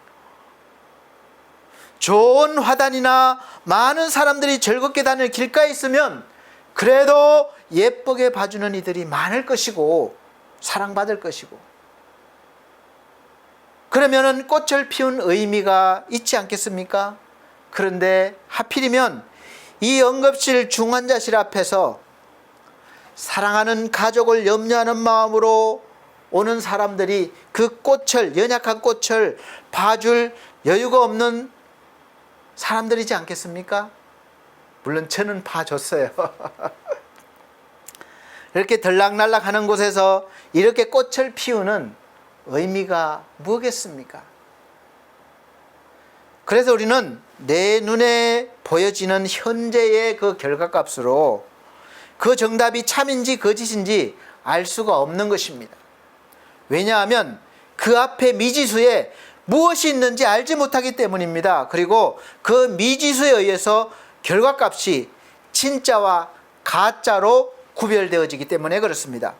좋은 화단이나 많은 사람들이 즐겁게 다니는 길가에 있으면 그래도 예쁘게 봐주는 이들이 많을 것이고 사랑받을 것이고, 그러면은 꽃을 피운 의미가 있지 않겠습니까? 그런데 하필이면 이 응급실 중환자실 앞에서 사랑하는 가족을 염려하는 마음으로 오는 사람들이 그 꽃을, 연약한 꽃을 봐줄 여유가 없는 사람들이지 않겠습니까? 물론 저는 봐줬어요. 이렇게 들락날락 하는 곳에서 이렇게 꽃을 피우는 의미가 뭐겠습니까? 그래서 우리는 내 눈에 보여지는 현재의 그 결과값으로 그 정답이 참인지 거짓인지 알 수가 없는 것입니다. 왜냐하면 그 앞에 미지수에 무엇이 있는지 알지 못하기 때문입니다. 그리고 그 미지수에 의해서 결과값이 진짜와 가짜로 구별되어지기 때문에 그렇습니다.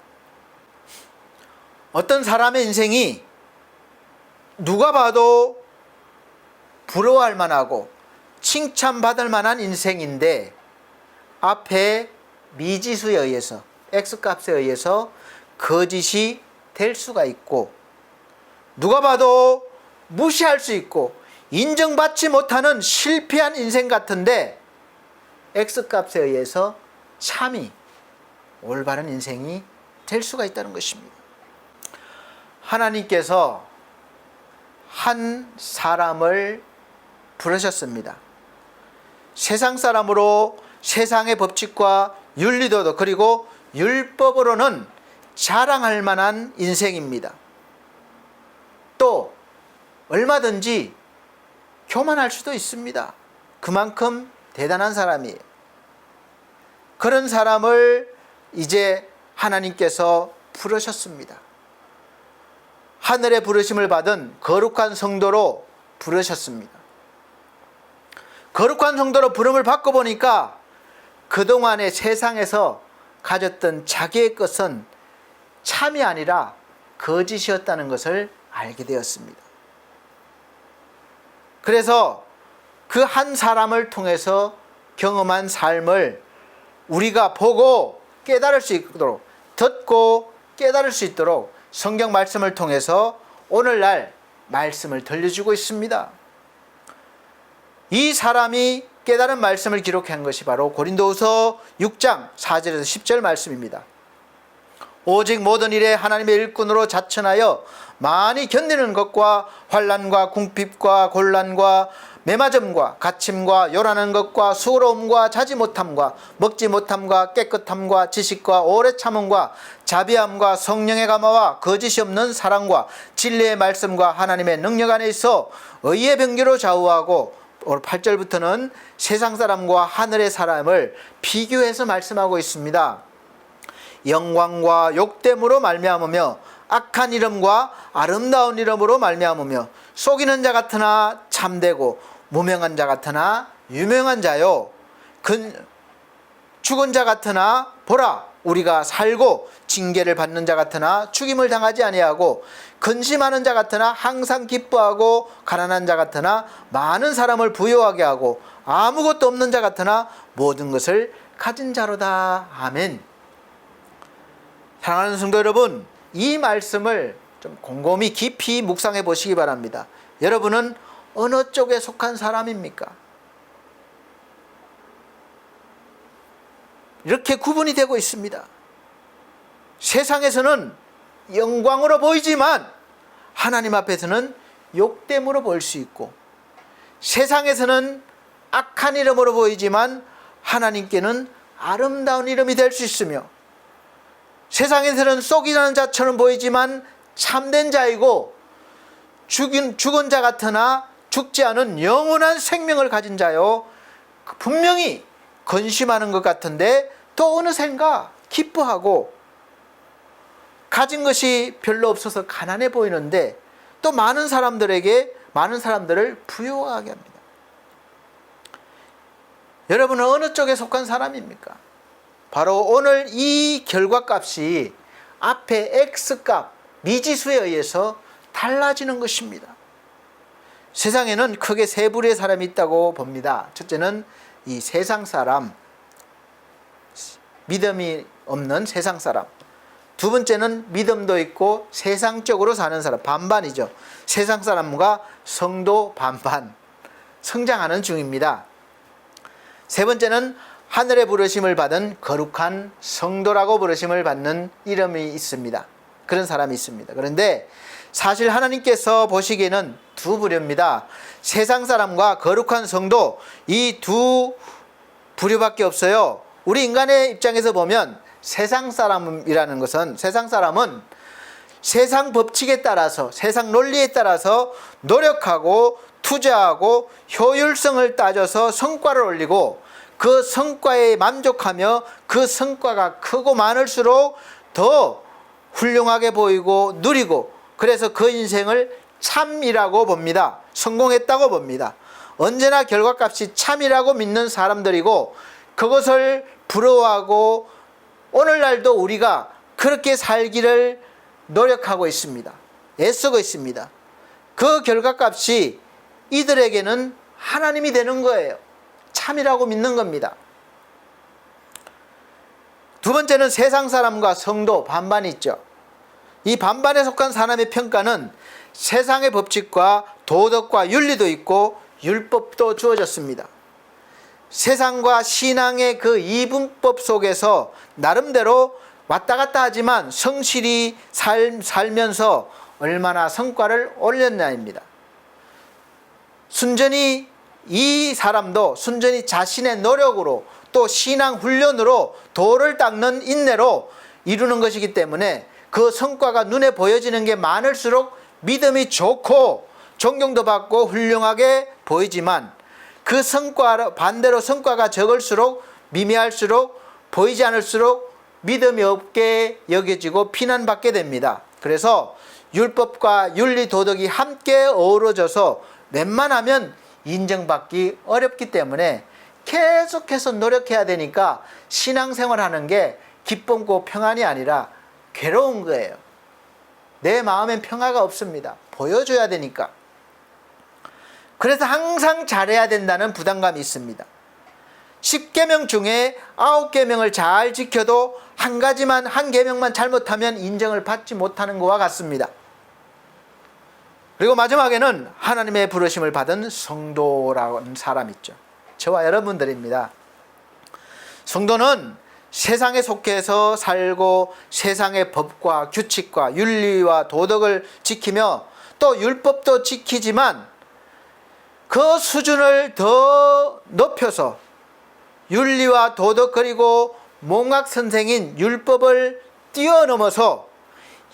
어떤 사람의 인생이 누가 봐도 부러워할 만하고 칭찬받을 만한 인생인데 앞에 미지수에 의해서, X값에 의해서 거짓이 될 수가 있고, 누가 봐도 무시할 수 있고 인정받지 못하는 실패한 인생 같은데 X값에 의해서 참이 올바른 인생이 될 수가 있다는 것입니다. 하나님께서 한 사람을 부르셨습니다. 세상 사람으로 세상의 법칙과 윤리도덕 그리고 율법으로는 자랑할 만한 인생입니다. 또 얼마든지 교만할 수도 있습니다. 그만큼 대단한 사람이에요. 그런 사람을 이제 하나님께서 부르셨습니다. 하늘의 부르심을 받은 거룩한 성도로 부르셨습니다. 거룩한 성도로 부름을 받고 보니까 그동안의 세상에서 가졌던 자기의 것은 참이 아니라 거짓이었다는 것을 알게 되었습니다. 그래서 그 한 사람을 통해서 경험한 삶을 우리가 보고 깨달을 수 있도록, 듣고 깨달을 수 있도록 성경 말씀을 통해서 오늘날 말씀을 들려주고 있습니다. 이 사람이 깨달은 말씀을 기록한 것이 바로 고린도후서 6장 4절에서 10절 말씀입니다. 오직 모든 일에 하나님의 일꾼으로 자천하여 많이 견디는 것과 환난과 궁핍과 곤란과 매맞음과 갇힘과 요란한 것과 수고로움과 자지 못함과 먹지 못함과 깨끗함과 지식과 오래 참음과 자비함과 성령의 감화와 거짓이 없는 사랑과 진리의 말씀과 하나님의 능력 안에 있어 의의 병기로 좌우하고, 8절부터는 세상 사람과 하늘의 사람을 비교해서 말씀하고 있습니다. 영광과 욕됨으로 말미암으며 악한 이름과 아름다운 이름으로 말미암으며 속이는 자 같으나 참되고 무명한 자 같으나 유명한 자요, 죽은 자 같으나 보라 우리가 살고 징계를 받는 자 같으나 죽임을 당하지 아니하고 근심하는 자 같으나 항상 기뻐하고 가난한 자 같으나 많은 사람을 부유하게 하고 아무것도 없는 자 같으나 모든 것을 가진 자로다. 아멘. 사랑하는 성도 여러분, 이 말씀을 좀 곰곰이 깊이 묵상해 보시기 바랍니다. 여러분은 어느 쪽에 속한 사람입니까? 이렇게 구분이 되고 있습니다. 세상에서는 영광으로 보이지만 하나님 앞에서는 욕됨으로 보일 수 있고, 세상에서는 악한 이름으로 보이지만 하나님께는 아름다운 이름이 될 수 있으며, 세상에서는 속이는 자처럼 보이지만 참된 자이고 죽은 자 같으나 죽지 않은 영원한 생명을 가진 자요, 분명히 근심하는 것 같은데 또 어느샌가 기뻐하고 가진 것이 별로 없어서 가난해 보이는데 또 많은 사람들을 부유하게 합니다. 여러분은 어느 쪽에 속한 사람입니까? 바로 오늘 이 결과값이 앞에 X값, 미지수에 의해서 달라지는 것입니다. 세상에는 크게 세 부류의 사람이 있다고 봅니다. 첫째는 이 세상 사람, 믿음이 없는 세상 사람. 두 번째는 믿음도 있고 세상적으로 사는 사람, 반반이죠. 세상 사람과 성도 반반, 성장하는 중입니다. 세 번째는 하늘의 부르심을 받은 거룩한 성도라고 부르심을 받는 이름이 있습니다. 그런 사람이 있습니다. 그런데 사실 하나님께서 보시기에는 두 부류입니다. 세상 사람과 거룩한 성도, 이 두 부류밖에 없어요. 우리 인간의 입장에서 보면 세상 사람이라는 것은, 세상 사람은 세상 법칙에 따라서, 세상 논리에 따라서 노력하고 투자하고 효율성을 따져서 성과를 올리고 그 성과에 만족하며 그 성과가 크고 많을수록 더 훌륭하게 보이고 누리고, 그래서 그 인생을 참이라고 봅니다. 성공했다고 봅니다. 언제나 결과값이 참이라고 믿는 사람들이고, 그것을 부러워하고 오늘날도 우리가 그렇게 살기를 노력하고 있습니다. 애쓰고 있습니다. 그 결과값이 이들에게는 하나님이 되는 거예요. 참이라고 믿는 겁니다. 두 번째는 세상 사람과 성도, 반반이 있죠. 이 반반에 속한 사람의 평가는 세상의 법칙과 도덕과 윤리도 있고 율법도 주어졌습니다. 세상과 신앙의 그 이분법 속에서 나름대로 왔다 갔다 하지만 성실히 살면서 얼마나 성과를 올렸냐입니다. 순전히 이 사람도 순전히 자신의 노력으로 또 신앙 훈련으로 돌을 닦는 인내로 이루는 것이기 때문에 그 성과가 눈에 보여지는 게 많을수록 믿음이 좋고 존경도 받고 훌륭하게 보이지만 그 반대로 성과가 적을수록 미미할수록 보이지 않을수록 믿음이 없게 여겨지고 비난받게 됩니다. 그래서 율법과 윤리 도덕이 함께 어우러져서 웬만하면 인정받기 어렵기 때문에 계속해서 노력해야 되니까 신앙생활하는 게 기쁨고 평안이 아니라 괴로운 거예요. 내 마음엔 평화가 없습니다. 보여줘야 되니까. 그래서 항상 잘해야 된다는 부담감이 있습니다. 10계명 중에 9계명을 잘 지켜도 한 계명만 잘못하면 인정을 받지 못하는 것과 같습니다. 그리고 마지막에는 하나님의 부르심을 받은 성도라는 사람 있죠. 저와 여러분들입니다. 성도는 세상에 속해서 살고 세상의 법과 규칙과 윤리와 도덕을 지키며 또 율법도 지키지만 그 수준을 더 높여서 윤리와 도덕 그리고 몽학 선생인 율법을 뛰어넘어서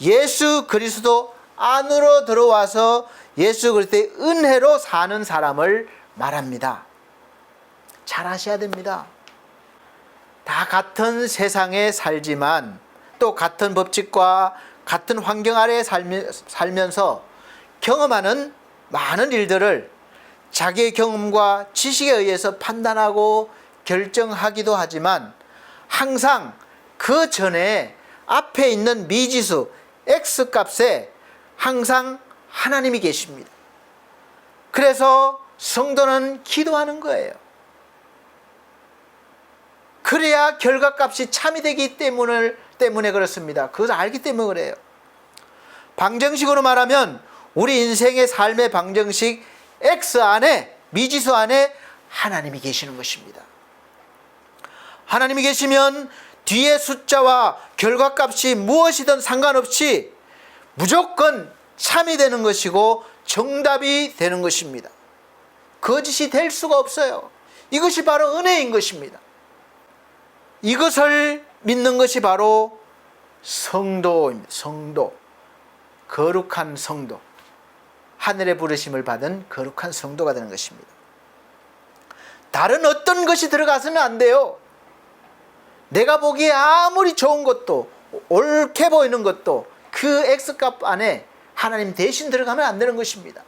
예수 그리스도 안으로 들어와서 예수 그리스도의 은혜로 사는 사람을 말합니다. 잘 아셔야 됩니다. 다 같은 세상에 살지만 또 같은 법칙과 같은 환경 아래에 살면서 경험하는 많은 일들을 자기의 경험과 지식에 의해서 판단하고 결정하기도 하지만 항상 그 전에 앞에 있는 미지수 X값에 항상 하나님이 계십니다. 그래서 성도는 기도하는 거예요. 그래야 결과값이 참이 되기 때문에 그렇습니다. 그것을 알기 때문에 그래요. 방정식으로 말하면 우리 인생의 삶의 방정식 X 안에 미지수 안에 하나님이 계시는 것입니다. 하나님이 계시면 뒤에 숫자와 결과값이 무엇이든 상관없이 무조건 참이 되는 것이고 정답이 되는 것입니다. 거짓이 될 수가 없어요. 이것이 바로 은혜인 것입니다. 이것을 믿는 것이 바로 성도입니다. 성도. 거룩한 성도. 하늘의 부르심을 받은 거룩한 성도가 되는 것입니다. 다른 어떤 것이 들어가서는 안 돼요. 내가 보기에 아무리 좋은 것도 옳게 보이는 것도 그 X값 안에 하나님 대신 들어가면 안 되는 것입니다.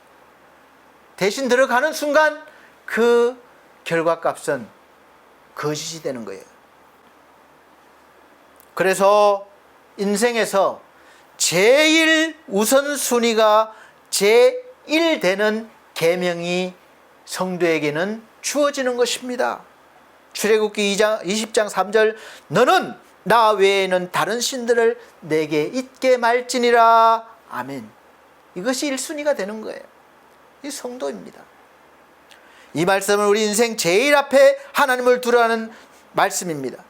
대신 들어가는 순간 그 결과값은 거짓이 되는 거예요. 그래서 인생에서 제일 우선순위가 제1 되는 계명이 성도에게는 주어지는 것입니다. 출애굽기 20장 3절 너는 나 외에는 다른 신들을 내게 잊게 말지니라. 아멘. 이것이 1순위가 되는 거예요. 이 성도입니다. 이 말씀은 우리 인생 제일 앞에 하나님을 두라는 말씀입니다.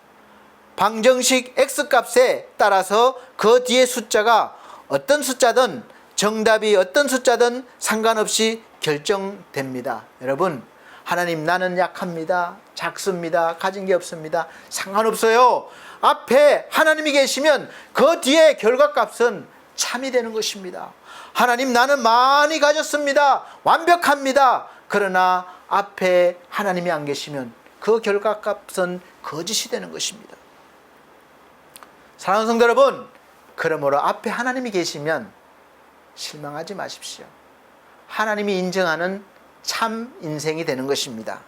방정식 X값에 따라서 그 뒤에 숫자가 어떤 숫자든 정답이 어떤 숫자든 상관없이 결정됩니다. 여러분, 하나님 나는 약합니다. 작습니다. 가진 게 없습니다. 상관없어요. 앞에 하나님이 계시면 그 뒤에 결과값은 참이 되는 것입니다. 하나님 나는 많이 가졌습니다. 완벽합니다. 그러나 앞에 하나님이 안 계시면 그 결과값은 거짓이 되는 것입니다. 사랑하는 성도 여러분, 그러므로 앞에 하나님이 계시면 실망하지 마십시오. 하나님이 인정하는 참 인생이 되는 것입니다.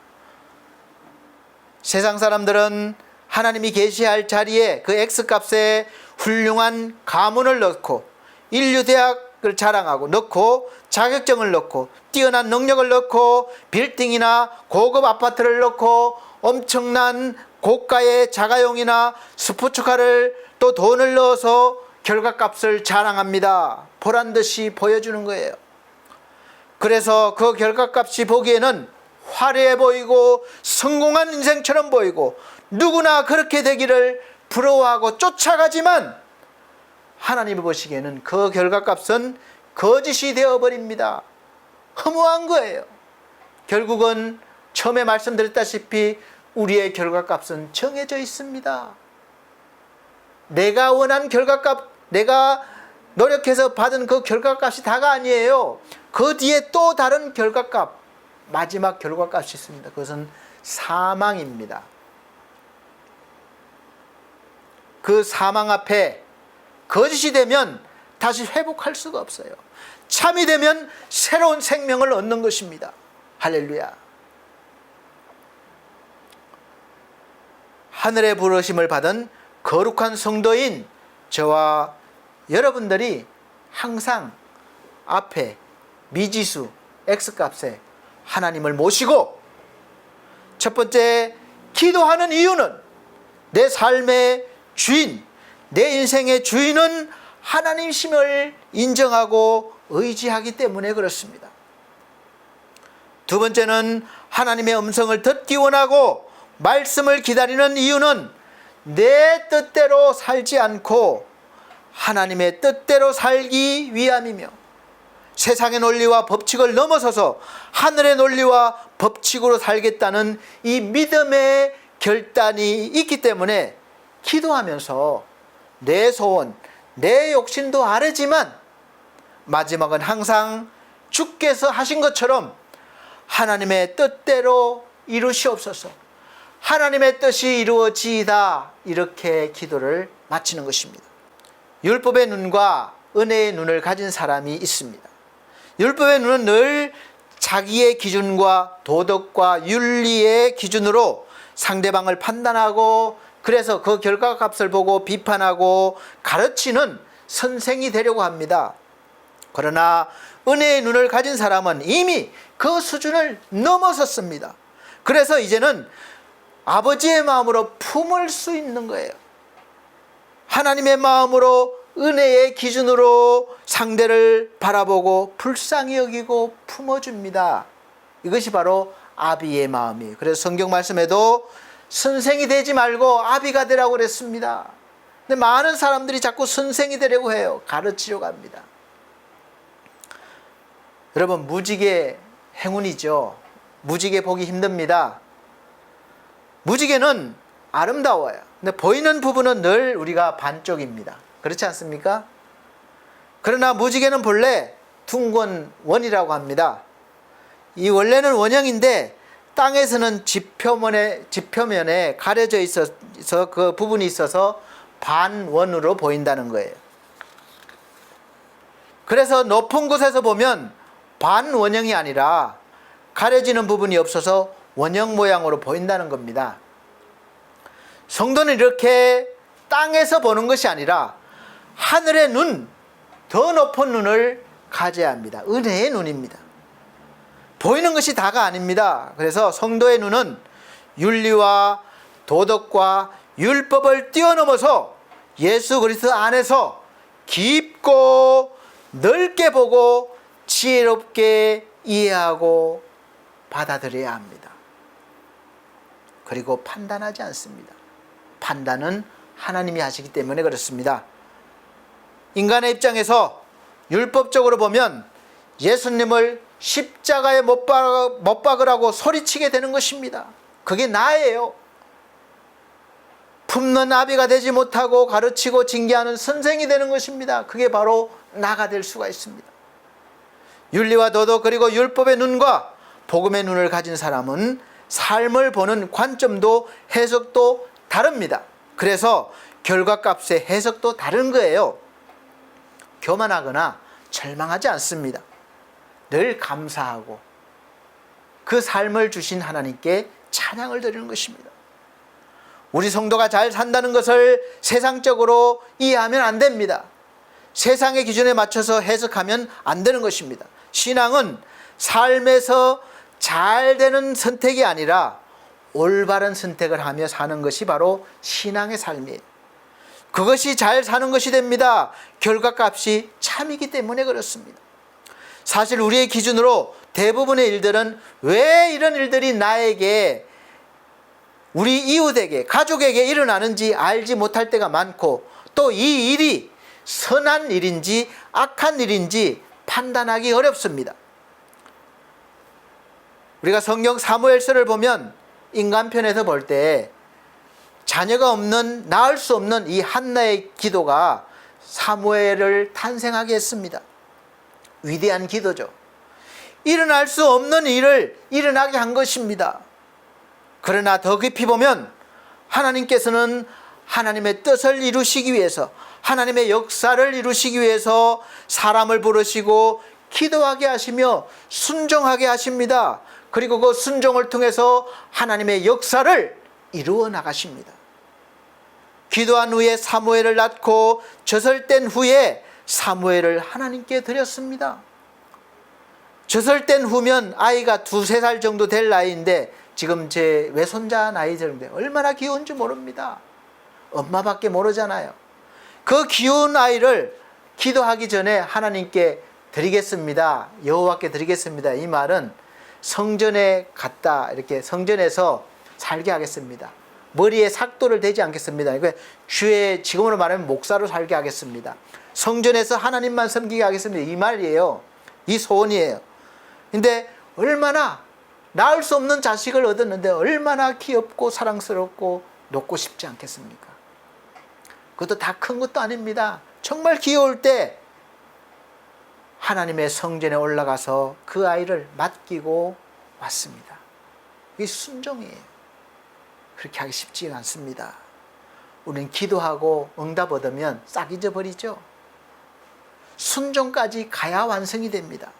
세상 사람들은 하나님이 계시할 자리에 그 X값에 훌륭한 가문을 넣고 인류대학을 자랑하고 넣고 자격증을 넣고 뛰어난 능력을 넣고 빌딩이나 고급 아파트를 넣고 엄청난 고가의 자가용이나 스포츠카를 또 돈을 넣어서 결과값을 자랑합니다. 보란듯이 보여주는 거예요. 그래서 그 결과값이 보기에는 화려해 보이고 성공한 인생처럼 보이고 누구나 그렇게 되기를 부러워하고 쫓아가지만 하나님이 보시기에는 그 결과값은 거짓이 되어버립니다. 허무한 거예요. 결국은 처음에 말씀드렸다시피 우리의 결과값은 정해져 있습니다. 내가 원한 결과값, 내가 노력해서 받은 그 결과값이 다가 아니에요. 그 뒤에 또 다른 결과값, 마지막 결과값이 있습니다. 그것은 사망입니다. 그 사망 앞에 거짓이 되면 다시 회복할 수가 없어요. 참이 되면 새로운 생명을 얻는 것입니다. 할렐루야. 하늘의 부르심을 받은 거룩한 성도인 저와 여러분들이 항상 앞에 미지수 X값에 하나님을 모시고, 첫 번째 기도하는 이유는 내 삶의 주인, 내 인생의 주인은 하나님이심을 인정하고 의지하기 때문에 그렇습니다. 두 번째는 하나님의 음성을 듣기 원하고 말씀을 기다리는 이유는 내 뜻대로 살지 않고 하나님의 뜻대로 살기 위함이며, 세상의 논리와 법칙을 넘어서서 하늘의 논리와 법칙으로 살겠다는 이 믿음의 결단이 있기 때문에 기도하면서 내 소원, 내 욕심도 아뢰지만 마지막은 항상 주께서 하신 것처럼 하나님의 뜻대로 이루시옵소서, 하나님의 뜻이 이루어지이다, 이렇게 기도를 마치는 것입니다. 율법의 눈과 은혜의 눈을 가진 사람이 있습니다. 율법의 눈은 늘 자기의 기준과 도덕과 윤리의 기준으로 상대방을 판단하고, 그래서 그 결과값을 보고 비판하고 가르치는 선생이 되려고 합니다. 그러나 은혜의 눈을 가진 사람은 이미 그 수준을 넘어섰습니다. 그래서 이제는 아버지의 마음으로 품을 수 있는 거예요. 하나님의 마음으로, 은혜의 기준으로 상대를 바라보고 불쌍히 여기고 품어줍니다. 이것이 바로 아비의 마음이에요. 그래서 성경 말씀에도 선생이 되지 말고 아비가 되라고 그랬습니다. 근데 많은 사람들이 자꾸 선생이 되려고 해요. 가르치려고 합니다. 여러분, 무지개 행운이죠. 무지개 보기 힘듭니다. 무지개는 아름다워요. 근데 보이는 부분은 늘 우리가 반쪽입니다. 그렇지 않습니까? 그러나 무지개는 본래 둥근 원이라고 합니다. 이 원래는 원형인데 땅에서는 지표면에 가려져 있어서 그 부분이 있어서 반원으로 보인다는 거예요. 그래서 높은 곳에서 보면 반원형이 아니라 가려지는 부분이 없어서 원형 모양으로 보인다는 겁니다. 성도는 이렇게 땅에서 보는 것이 아니라 하늘의 눈, 더 높은 눈을 가져야 합니다. 은혜의 눈입니다. 보이는 것이 다가 아닙니다. 그래서 성도의 눈은 윤리와 도덕과 율법을 뛰어넘어서 예수 그리스도 안에서 깊고 넓게 보고 지혜롭게 이해하고 받아들여야 합니다. 그리고 판단하지 않습니다. 판단은 하나님이 하시기 때문에 그렇습니다. 인간의 입장에서 율법적으로 보면 예수님을 십자가에 못 박으라고 소리치게 되는 것입니다. 그게 나예요. 품는 아비가 되지 못하고 가르치고 징계하는 선생이 되는 것입니다. 그게 바로 나가 될 수가 있습니다. 윤리와 도덕 그리고 율법의 눈과 복음의 눈을 가진 사람은 삶을 보는 관점도 해석도 다릅니다. 그래서 결과값의 해석도 다른 거예요. 교만하거나 절망하지 않습니다. 늘 감사하고 그 삶을 주신 하나님께 찬양을 드리는 것입니다. 우리 성도가 잘 산다는 것을 세상적으로 이해하면 안 됩니다. 세상의 기준에 맞춰서 해석하면 안 되는 것입니다. 신앙은 삶에서 잘 되는 선택이 아니라 올바른 선택을 하며 사는 것이 바로 신앙의 삶이에요. 그것이 잘 사는 것이 됩니다. 결과값이 참이기 때문에 그렇습니다. 사실 우리의 기준으로 대부분의 일들은 왜 이런 일들이 나에게, 우리 이웃에게, 가족에게 일어나는지 알지 못할 때가 많고, 또 이 일이 선한 일인지 악한 일인지 판단하기 어렵습니다. 우리가 성경 사무엘서를 보면 인간편에서 볼 때 자녀가 없는, 낳을 수 없는 이 한나의 기도가 사무엘을 탄생하게 했습니다. 위대한 기도죠. 일어날 수 없는 일을 일어나게 한 것입니다. 그러나 더 깊이 보면 하나님께서는 하나님의 뜻을 이루시기 위해서, 하나님의 역사를 이루시기 위해서 사람을 부르시고 기도하게 하시며 순종하게 하십니다. 그리고 그 순종을 통해서 하나님의 역사를 이루어 나가십니다. 기도한 후에 사무엘을 낳고 젖을뗀 후에 사무엘을 하나님께 드렸습니다. 젖을뗀 후면 아이가 2-3살 정도 될 나이인데, 지금 제 외손자 나이 정도인데 얼마나 귀여운지 모릅니다. 엄마밖에 모르잖아요. 그 귀여운 아이를 기도하기 전에 하나님께 드리겠습니다, 여호와께 드리겠습니다, 이 말은 성전에 갔다, 이렇게 성전에서 살게 하겠습니다, 머리에 삭도를 대지 않겠습니다, 그러니까 주의, 지금으로 말하면 목사로 살게 하겠습니다, 성전에서 하나님만 섬기게 하겠습니다, 이 말이에요. 이 소원이에요. 근데 얼마나, 낳을 수 없는 자식을 얻었는데 얼마나 귀엽고 사랑스럽고 놓고 싶지 않겠습니까? 그것도 다 큰 것도 아닙니다. 정말 귀여울 때 하나님의 성전에 올라가서 그 아이를 맡기고 왔습니다. 이게 순종이에요. 그렇게 하기 쉽지가 않습니다. 우리는 기도하고 응답 얻으면 싹 잊어버리죠. 순종까지 가야 완성이 됩니다.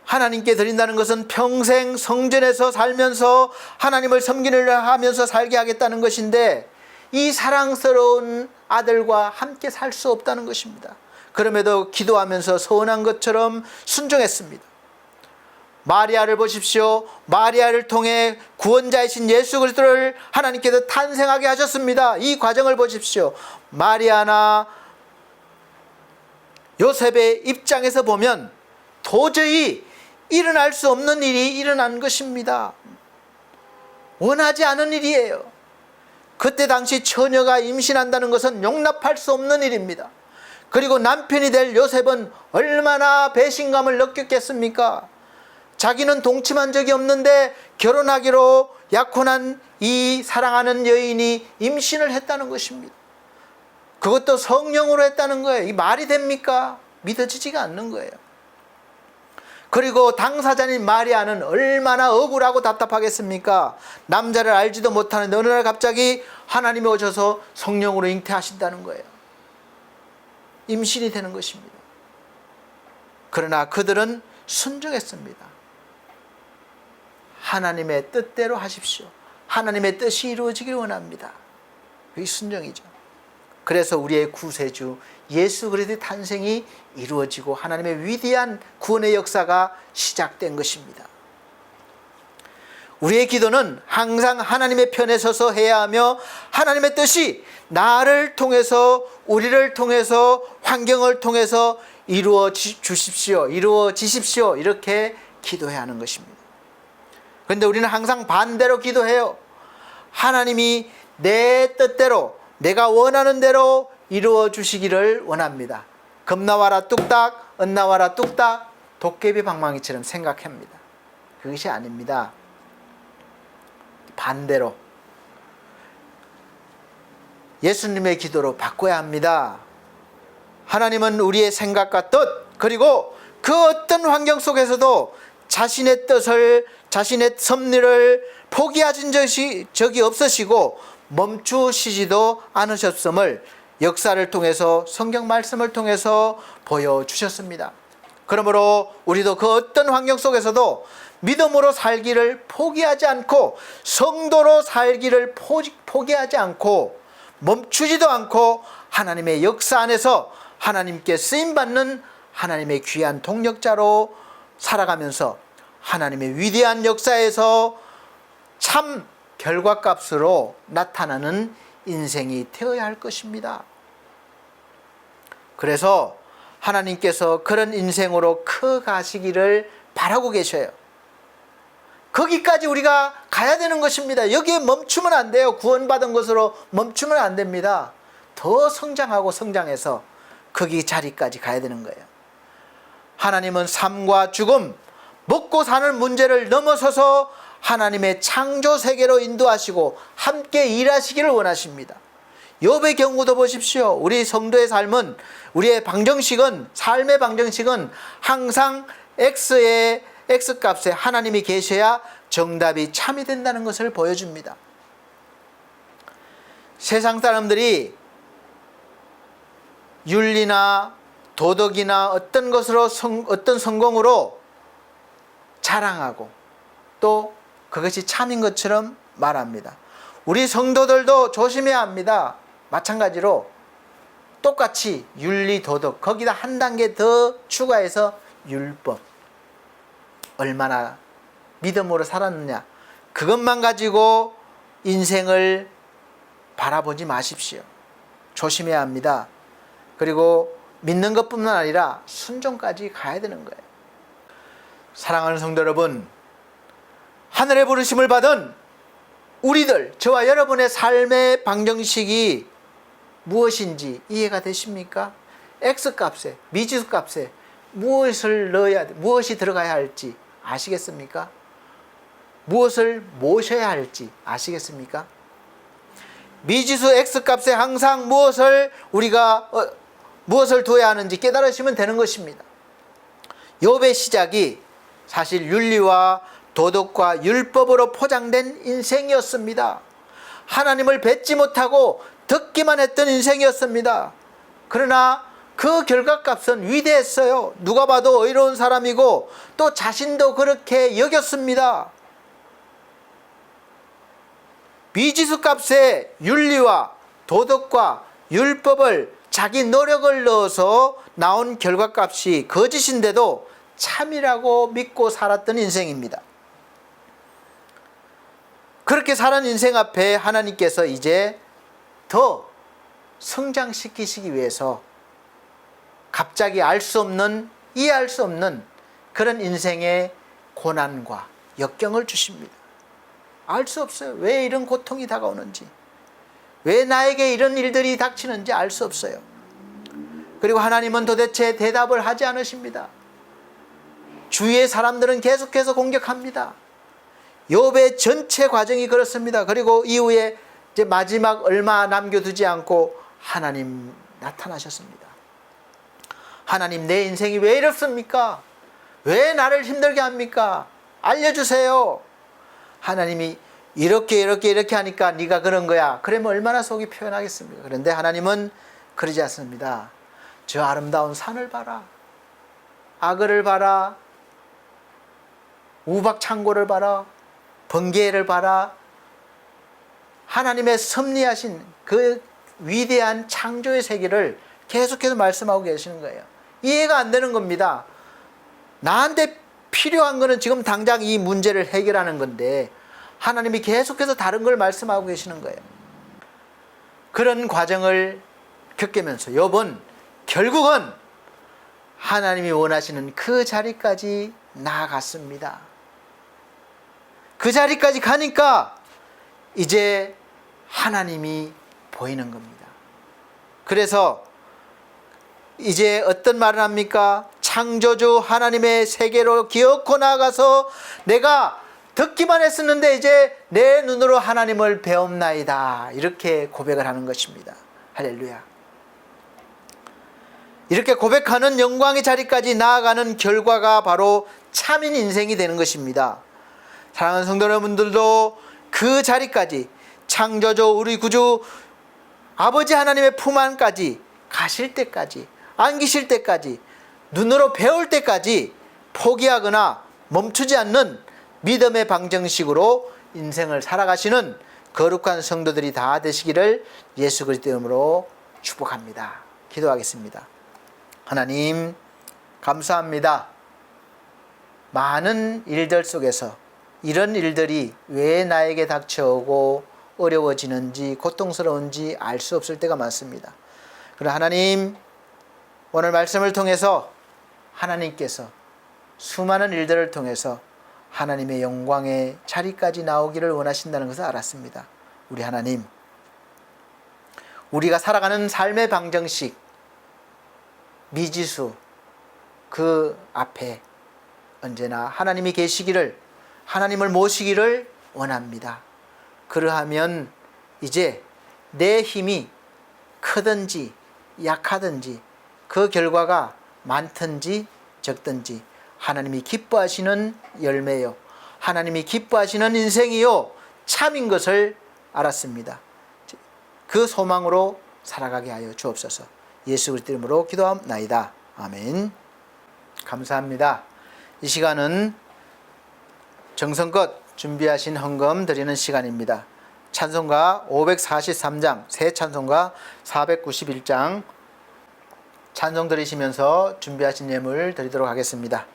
하나님께 드린다는 것은 평생 성전에서 살면서 하나님을 섬기려 하면서 살게 하겠다는 것인데, 이 사랑스러운 아들과 함께 살 수 없다는 것입니다. 그럼에도 기도하면서 서운한 것처럼 순종했습니다. 마리아를 보십시오. 마리아를 통해 구원자이신 예수 그리스도를 하나님께서 탄생하게 하셨습니다. 이 과정을 보십시오. 마리아나 요셉의 입장에서 보면 도저히 일어날 수 없는 일이 일어난 것입니다. 원하지 않은 일이에요. 그때 당시 처녀가 임신한다는 것은 용납할 수 없는 일입니다. 그리고 남편이 될 요셉은 얼마나 배신감을 느꼈겠습니까? 자기는 동침한 적이 없는데 결혼하기로 약혼한 이 사랑하는 여인이 임신을 했다는 것입니다. 그것도 성령으로 했다는 거예요. 이 말이 됩니까? 믿어지지가 않는 거예요. 그리고 당사자인 마리아는 얼마나 억울하고 답답하겠습니까? 남자를 알지도 못하는데 어느 날 갑자기 하나님이 오셔서 성령으로 잉태하신다는 거예요. 임신이 되는 것입니다. 그러나 그들은 순종했습니다. 하나님의 뜻대로 하십시오. 하나님의 뜻이 이루어지기를 원합니다. 그게 순종이죠. 그래서 우리의 구세주 예수 그리스도의 탄생이 이루어지고 하나님의 위대한 구원의 역사가 시작된 것입니다. 우리의 기도는 항상 하나님의 편에 서서 해야 하며, 하나님의 뜻이 나를 통해서, 우리를 통해서, 환경을 통해서 이루어지십시오, 이루어지십시오, 이렇게 기도해야 하는 것입니다. 그런데 우리는 항상 반대로 기도해요. 하나님이 내 뜻대로, 내가 원하는 대로 이루어 주시기를 원합니다. 겁 나와라 뚝딱, 은 나와라 뚝딱, 도깨비 방망이처럼 생각합니다. 그것이 아닙니다. 반대로 예수님의 기도로 바꿔야 합니다. 하나님은 우리의 생각과 뜻, 그리고 그 어떤 환경 속에서도 자신의 뜻을, 자신의 섭리를 포기하신 적이 없으시고 멈추시지도 않으셨음을 역사를 통해서, 성경 말씀을 통해서 보여주셨습니다. 그러므로 우리도 그 어떤 환경 속에서도 믿음으로 살기를 포기하지 않고, 성도로 살기를 포기하지 않고, 멈추지도 않고 하나님의 역사 안에서 하나님께 쓰임받는 하나님의 귀한 동력자로 살아가면서 하나님의 위대한 역사에서 참 결과값으로 나타나는 인생이 되어야 할 것입니다. 그래서 하나님께서 그런 인생으로 커가시기를 바라고 계셔요. 거기까지 우리가 가야 되는 것입니다. 여기에 멈추면 안 돼요. 구원받은 것으로 멈추면 안 됩니다. 더 성장하고 성장해서 거기 자리까지 가야 되는 거예요. 하나님은 삶과 죽음, 먹고 사는 문제를 넘어서서 하나님의 창조 세계로 인도하시고 함께 일하시기를 원하십니다. 욥의 경우도 보십시오. 우리 성도의 삶은, 우리의 방정식은, 삶의 방정식은 항상 X값에 하나님이 계셔야 정답이 참이 된다는 것을 보여줍니다. 세상 사람들이 윤리나 도덕이나 어떤 것으로 어떤 성공으로 자랑하고 또 그것이 참인 것처럼 말합니다. 우리 성도들도 조심해야 합니다. 마찬가지로 똑같이 윤리, 도덕, 거기다 한 단계 더 추가해서 율법, 얼마나 믿음으로 살았느냐, 그것만 가지고 인생을 바라보지 마십시오. 조심해야 합니다. 그리고 믿는 것뿐만 아니라 순종까지 가야 되는 거예요. 사랑하는 성도 여러분, 하늘의 부르심을 받은 우리들, 저와 여러분의 삶의 방정식이 무엇인지 이해가 되십니까? X값에, 미지수값에 무엇을 넣어야 돼, 무엇이 들어가야 할지 아시겠습니까? 무엇을 모셔야 할지 아시겠습니까? 미지수 X값에 항상 우리가 무엇을 둬야 하는지 깨달으시면 되는 것입니다. 욥의 시작이 사실 윤리와 도덕과 율법으로 포장된 인생이었습니다. 하나님을 뵙지 못하고 듣기만 했던 인생이었습니다. 그러나 그 결과값은 위대했어요. 누가 봐도 의로운 사람이고 또 자신도 그렇게 여겼습니다. 미지수 값에 윤리와 도덕과 율법을 자기 노력을 넣어서 나온 결과값이 거짓인데도 참이라고 믿고 살았던 인생입니다. 그렇게 살은 인생 앞에 하나님께서 이제 더 성장시키시기 위해서 갑자기 알 수 없는, 이해할 수 없는 그런 인생의 고난과 역경을 주십니다. 알 수 없어요. 왜 이런 고통이 다가오는지, 왜 나에게 이런 일들이 닥치는지 알 수 없어요. 그리고 하나님은 도대체 대답을 하지 않으십니다. 주위의 사람들은 계속해서 공격합니다. 욥의 전체 과정이 그렇습니다. 그리고 이후에 이제 마지막 얼마 남겨두지 않고 하나님 나타나셨습니다. 하나님, 내 인생이 왜 이렇습니까? 왜 나를 힘들게 합니까? 알려주세요. 하나님이 이렇게 하니까 네가 그런 거야. 그러면 얼마나 속이 표현하겠습니까? 그런데 하나님은 그러지 않습니다. 저 아름다운 산을 봐라, 악어를 봐라, 우박창고를 봐라, 번개를 봐라. 하나님의 섭리하신 그 위대한 창조의 세계를 계속해서 말씀하고 계시는 거예요. 이해가 안 되는 겁니다. 나한테 필요한 거는 지금 당장 이 문제를 해결하는 건데 하나님이 계속해서 다른 걸 말씀하고 계시는 거예요. 그런 과정을 겪으면서 욥은 결국은 하나님이 원하시는 그 자리까지 나아갔습니다. 그 자리까지 가니까 이제 하나님이 보이는 겁니다. 그래서 이제 어떤 말을 합니까? 창조주 하나님의 세계로 기어코 나아가서 내가 듣기만 했었는데 이제 내 눈으로 하나님을 배움나이다, 이렇게 고백을 하는 것입니다. 할렐루야. 이렇게 고백하는 영광의 자리까지 나아가는 결과가 바로 참인 인생이 되는 것입니다. 사랑하는 성도 여러분들도 그 자리까지, 창조주 우리 구주 아버지 하나님의 품 안까지 가실 때까지, 안기실 때까지, 눈으로 배울 때까지 포기하거나 멈추지 않는 믿음의 방정식으로 인생을 살아가시는 거룩한 성도들이 다 되시기를 예수 그리스도 이름으로 축복합니다. 기도하겠습니다. 하나님, 감사합니다. 많은 일들 속에서 이런 일들이 왜 나에게 닥쳐오고 어려워지는지, 고통스러운지 알 수 없을 때가 많습니다. 그러나 하나님, 오늘 말씀을 통해서 하나님께서 수많은 일들을 통해서 하나님의 영광의 자리까지 나오기를 원하신다는 것을 알았습니다. 우리 하나님, 우리가 살아가는 삶의 방정식, 미지수 그 앞에 언제나 하나님이 계시기를, 하나님을 모시기를 원합니다. 그러하면 이제 내 힘이 크든지 약하든지 그 결과가 많든지 적든지 하나님이 기뻐하시는 열매요, 하나님이 기뻐하시는 인생이요 참인 것을 알았습니다. 그 소망으로 살아가게 하여 주옵소서. 예수 그리스도 이름으로 기도합나이다. 아멘. 감사합니다. 이 시간은 정성껏 준비하신 헌금 드리는 시간입니다. 찬송가 543장, 새 찬송가 491장 찬송 들으시면서 준비하신 예물 드리도록 하겠습니다.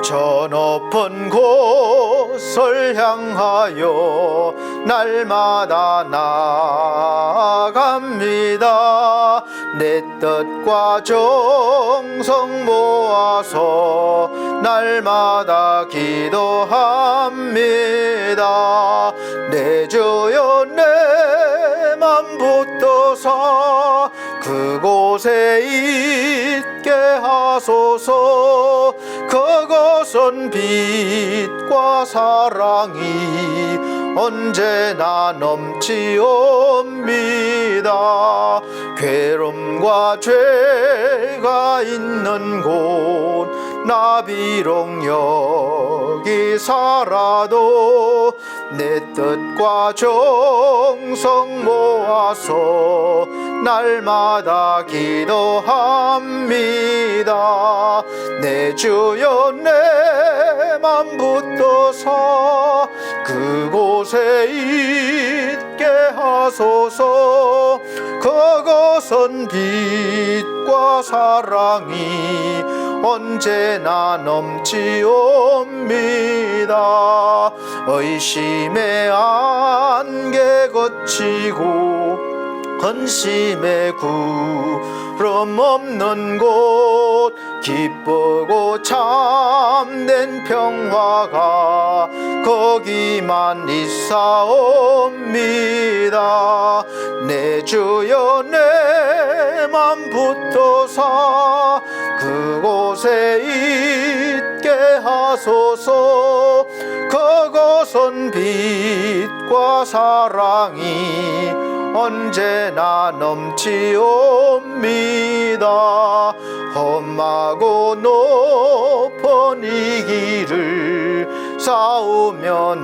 저 높은 곳을 향하여 날마다 나아갑니다. 내 뜻과 정성 모아서 날마다 기도합니다. 내 주여 내 맘 붙드사 그곳에 있게 하소서. 그것은 빛과 사랑이 언제나 넘치옵니다. 괴로움과 죄가 있는 곳 나 비록 여기 살아도 내 뜻과 정성 모아서 날마다 기도합니다. 내 주여 내 맘 붙드사 그곳에 있게 하소서. 그것은 빛과 사랑이 언제나 넘치옵니다. 의심의 안개 거치고 근심의 구름 없는 곳 기쁘고 참된 평화가 거기만 있사옵니다. 내 주여 내 맘 붙드사 그곳에 있게 하소서. 그곳은 빛과 사랑이 언제나 넘치옵니다. 험하고 높은 이 길을 싸우며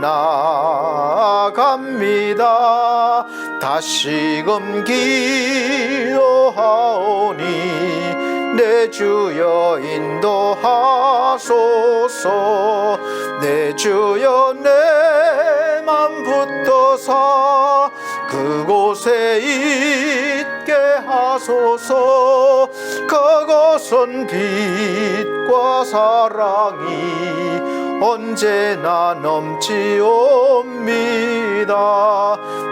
나아갑니다. 다시금 기도하오니 내 주여 인도하소서. 내 주여 내 맘 붙드사 그곳에 있게 하소서. 그곳은 빛과 사랑이 언제나 넘치옵니다.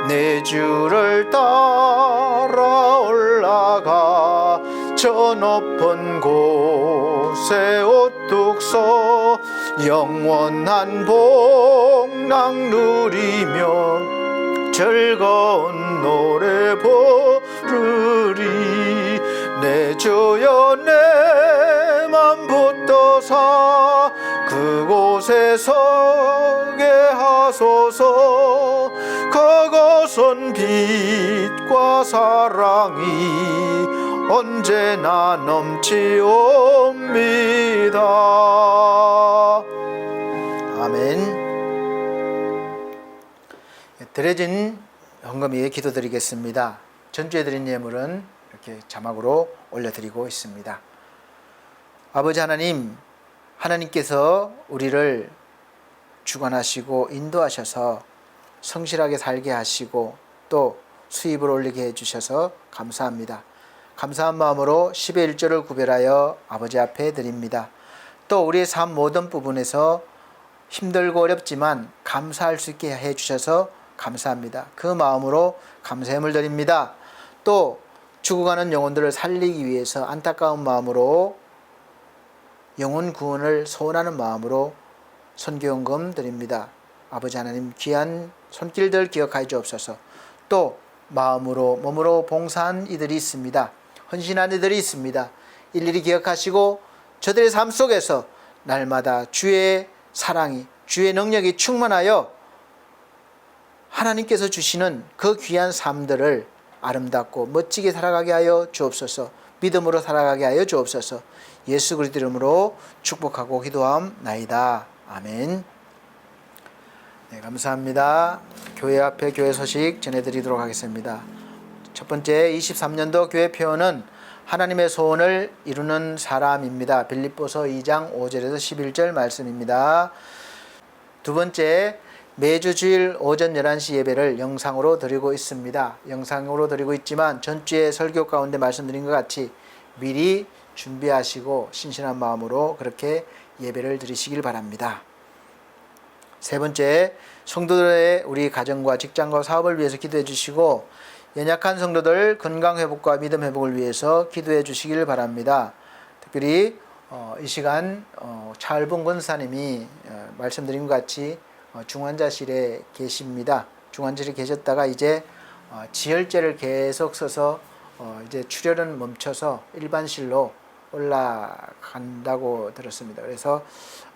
내 주를 따라 올라가 저 높은 곳에 우뚝 서 영원한 복락 누리며 즐거운 노래 부르리. 내 주여 내 맘 붙드사 그곳에 서게 하소서. 그곳은 빛과 사랑이 언제나 넘치옵니다. 아멘. 드려진 헌금 위에 기도드리겠습니다. 전주에 드린 예물은 이렇게 자막으로 올려드리고 있습니다. 아버지 하나님, 하나님께서 우리를 주관하시고 인도하셔서 성실하게 살게 하시고 또 수입을 올리게 해주셔서 감사합니다. 감사한 마음으로 10의 1조를 구별하여 아버지 앞에 드립니다. 또 우리의 삶 모든 부분에서 힘들고 어렵지만 감사할 수 있게 해주셔서 감사합니다. 그 마음으로 감사함을 드립니다. 또 죽어가는 영혼들을 살리기 위해서 안타까운 마음으로 영혼 구원을 소원하는 마음으로 선교연금 드립니다. 아버지 하나님 귀한 손길들 기억하여 주옵소서. 또 마음으로 몸으로 봉사한 이들이 있습니다. 헌신한 이들이 있습니다. 일일이 기억하시고 저들의 삶 속에서 날마다 주의 사랑이, 주의 능력이 충만하여 하나님께서 주시는 그 귀한 삶들을 아름답고 멋지게 살아가게 하여 주옵소서. 믿음으로 살아가게 하여 주옵소서. 예수 그리스도 이름으로 축복하고 기도함나이다. 아멘. 네, 감사합니다. 교회 앞에 교회 소식 전해드리도록 하겠습니다. 첫 번째 23년도 교회 표어는 하나님의 소원을 이루는 사람입니다. 빌립보서 2장 5절에서 11절 말씀입니다. 두 번째, 매주 주일 오전 11시 예배를 영상으로 드리고 있습니다. 영상으로 드리고 있지만 전주에 설교 가운데 말씀드린 것 같이 미리 준비하시고 신실한 마음으로 그렇게 예배를 드리시길 바랍니다. 세 번째, 성도들의 우리 가정과 직장과 사업을 위해서 기도해 주시고 연약한 성도들 건강 회복과 믿음 회복을 위해서 기도해 주시길 바랍니다. 특별히 이 시간 차을봉 권사님이 말씀드린 것 같이 중환자실에 계십니다. 중환자실에 계셨다가 이제 지혈제를 계속 써서 이제 출혈은 멈춰서 일반실로 올라간다고 들었습니다. 그래서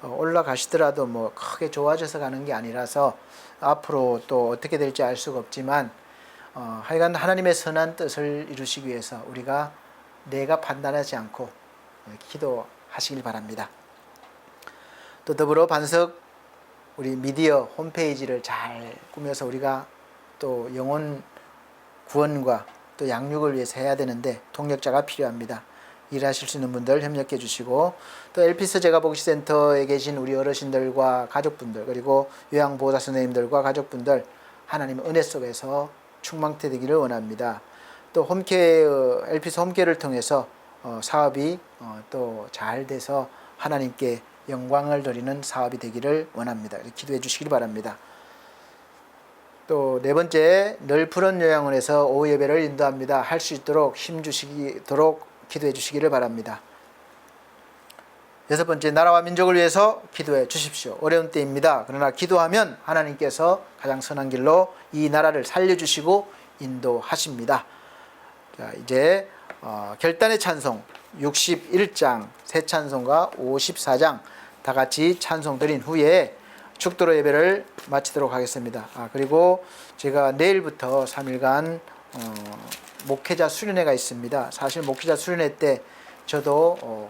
올라가시더라도 뭐 크게 좋아져서 가는 게 아니라서 앞으로 또 어떻게 될지 알 수가 없지만 하여간 하나님의 선한 뜻을 이루시기 위해서 우리가 내가 판단하지 않고 기도하시길 바랍니다. 또 더불어 반석 우리 미디어 홈페이지를 잘 꾸며서 우리가 또 영혼 구원과 또 양육을 위해서 해야 되는데 동력자가 필요합니다. 일하실 수 있는 분들 협력해 주시고 또 엘피스 제가복지센터에 계신 우리 어르신들과 가족분들 그리고 요양보호사 선생님들과 가족분들 하나님 은혜 속에서 충만케 되기를 원합니다. 또 홈케어 엘피스 홈케어를 통해서 사업이 또 잘 돼서 하나님께 영광을 드리는 사업이 되기를 원합니다. 기도해 주시길 바랍니다. 또 네 번째, 늘 푸른 요양원에서 오후 예배를 인도합니다. 할 수 있도록 힘 주시도록 기도해 주시기를 바랍니다. 여섯 번째, 나라와 민족을 위해서 기도해 주십시오. 어려운 때입니다. 그러나 기도하면 하나님께서 가장 선한 길로 이 나라를 살려주시고 인도하십니다. 자, 이제 결단의 찬송 61장 새 찬송과 54장 다 같이 찬송 드린 후에 축도로 예배를 마치도록 하겠습니다. 그리고 제가 내일부터 3일간 목회자 수련회가 있습니다. 사실 목회자 수련회 때 저도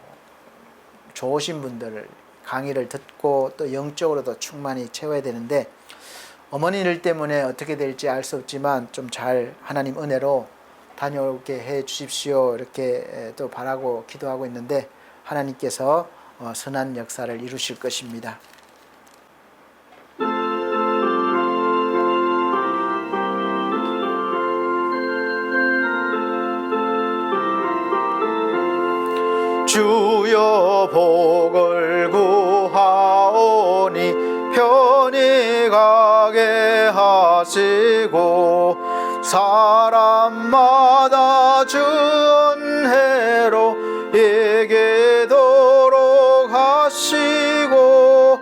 좋으신 분들 강의를 듣고 또 영적으로도 충만히 채워야 되는데 어머니 일 때문에 어떻게 될지 알 수 없지만 좀 잘 하나님 은혜로 다녀오게 해 주십시오. 이렇게 또 바라고 기도하고 있는데 하나님께서 선한 역사를 이루실 것입니다. 주여 복을 구하오니 편히 가게 하시고 사람마다 주 은혜로 이기도록 하시고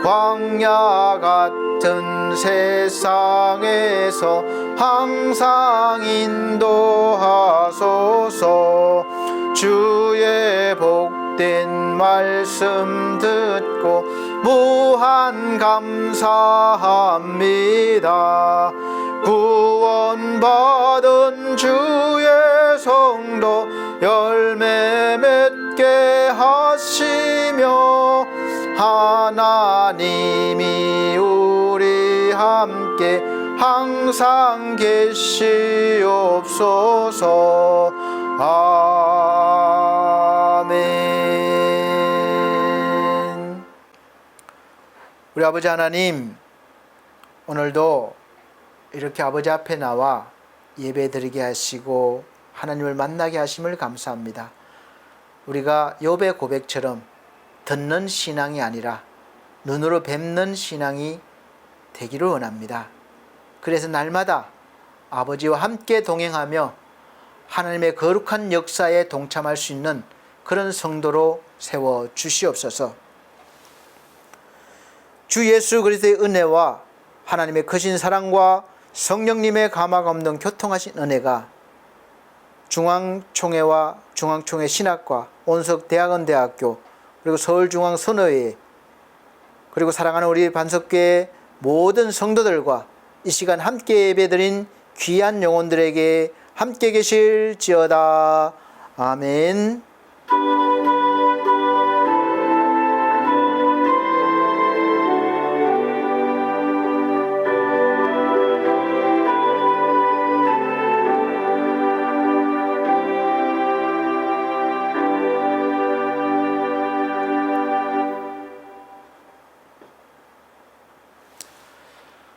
광야 같은 세상에서 항상 인도하소서. 주의 복된 말씀 듣고 무한 감사합니다. 구원받은 주의 성도 열매 맺게 하시며 하나님이 우리 함께 항상 계시옵소서. 아멘. 우리 아버지 하나님, 오늘도 이렇게 아버지 앞에 나와 예배 드리게 하시고 하나님을 만나게 하심을 감사합니다. 우리가 욥의 고백처럼 듣는 신앙이 아니라 눈으로 뵙는 신앙이 되기를 원합니다. 그래서 날마다 아버지와 함께 동행하며 하나님의 거룩한 역사에 동참할 수 있는 그런 성도로 세워 주시옵소서. 주 예수 그리스도의 은혜와 하나님의 크신 사랑과 성령님의 감화 감동 교통하신 은혜가 중앙총회와 중앙총회 신학과 온석대학원대학교 그리고 서울중앙선교회 그리고 사랑하는 우리 반석교회 모든 성도들과 이 시간 함께 예배드린 귀한 영혼들에게 함께 계실지어다. 아멘.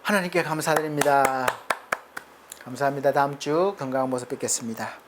하나님께 감사드립니다. 감사합니다. 다음 주 건강한 모습 뵙겠습니다.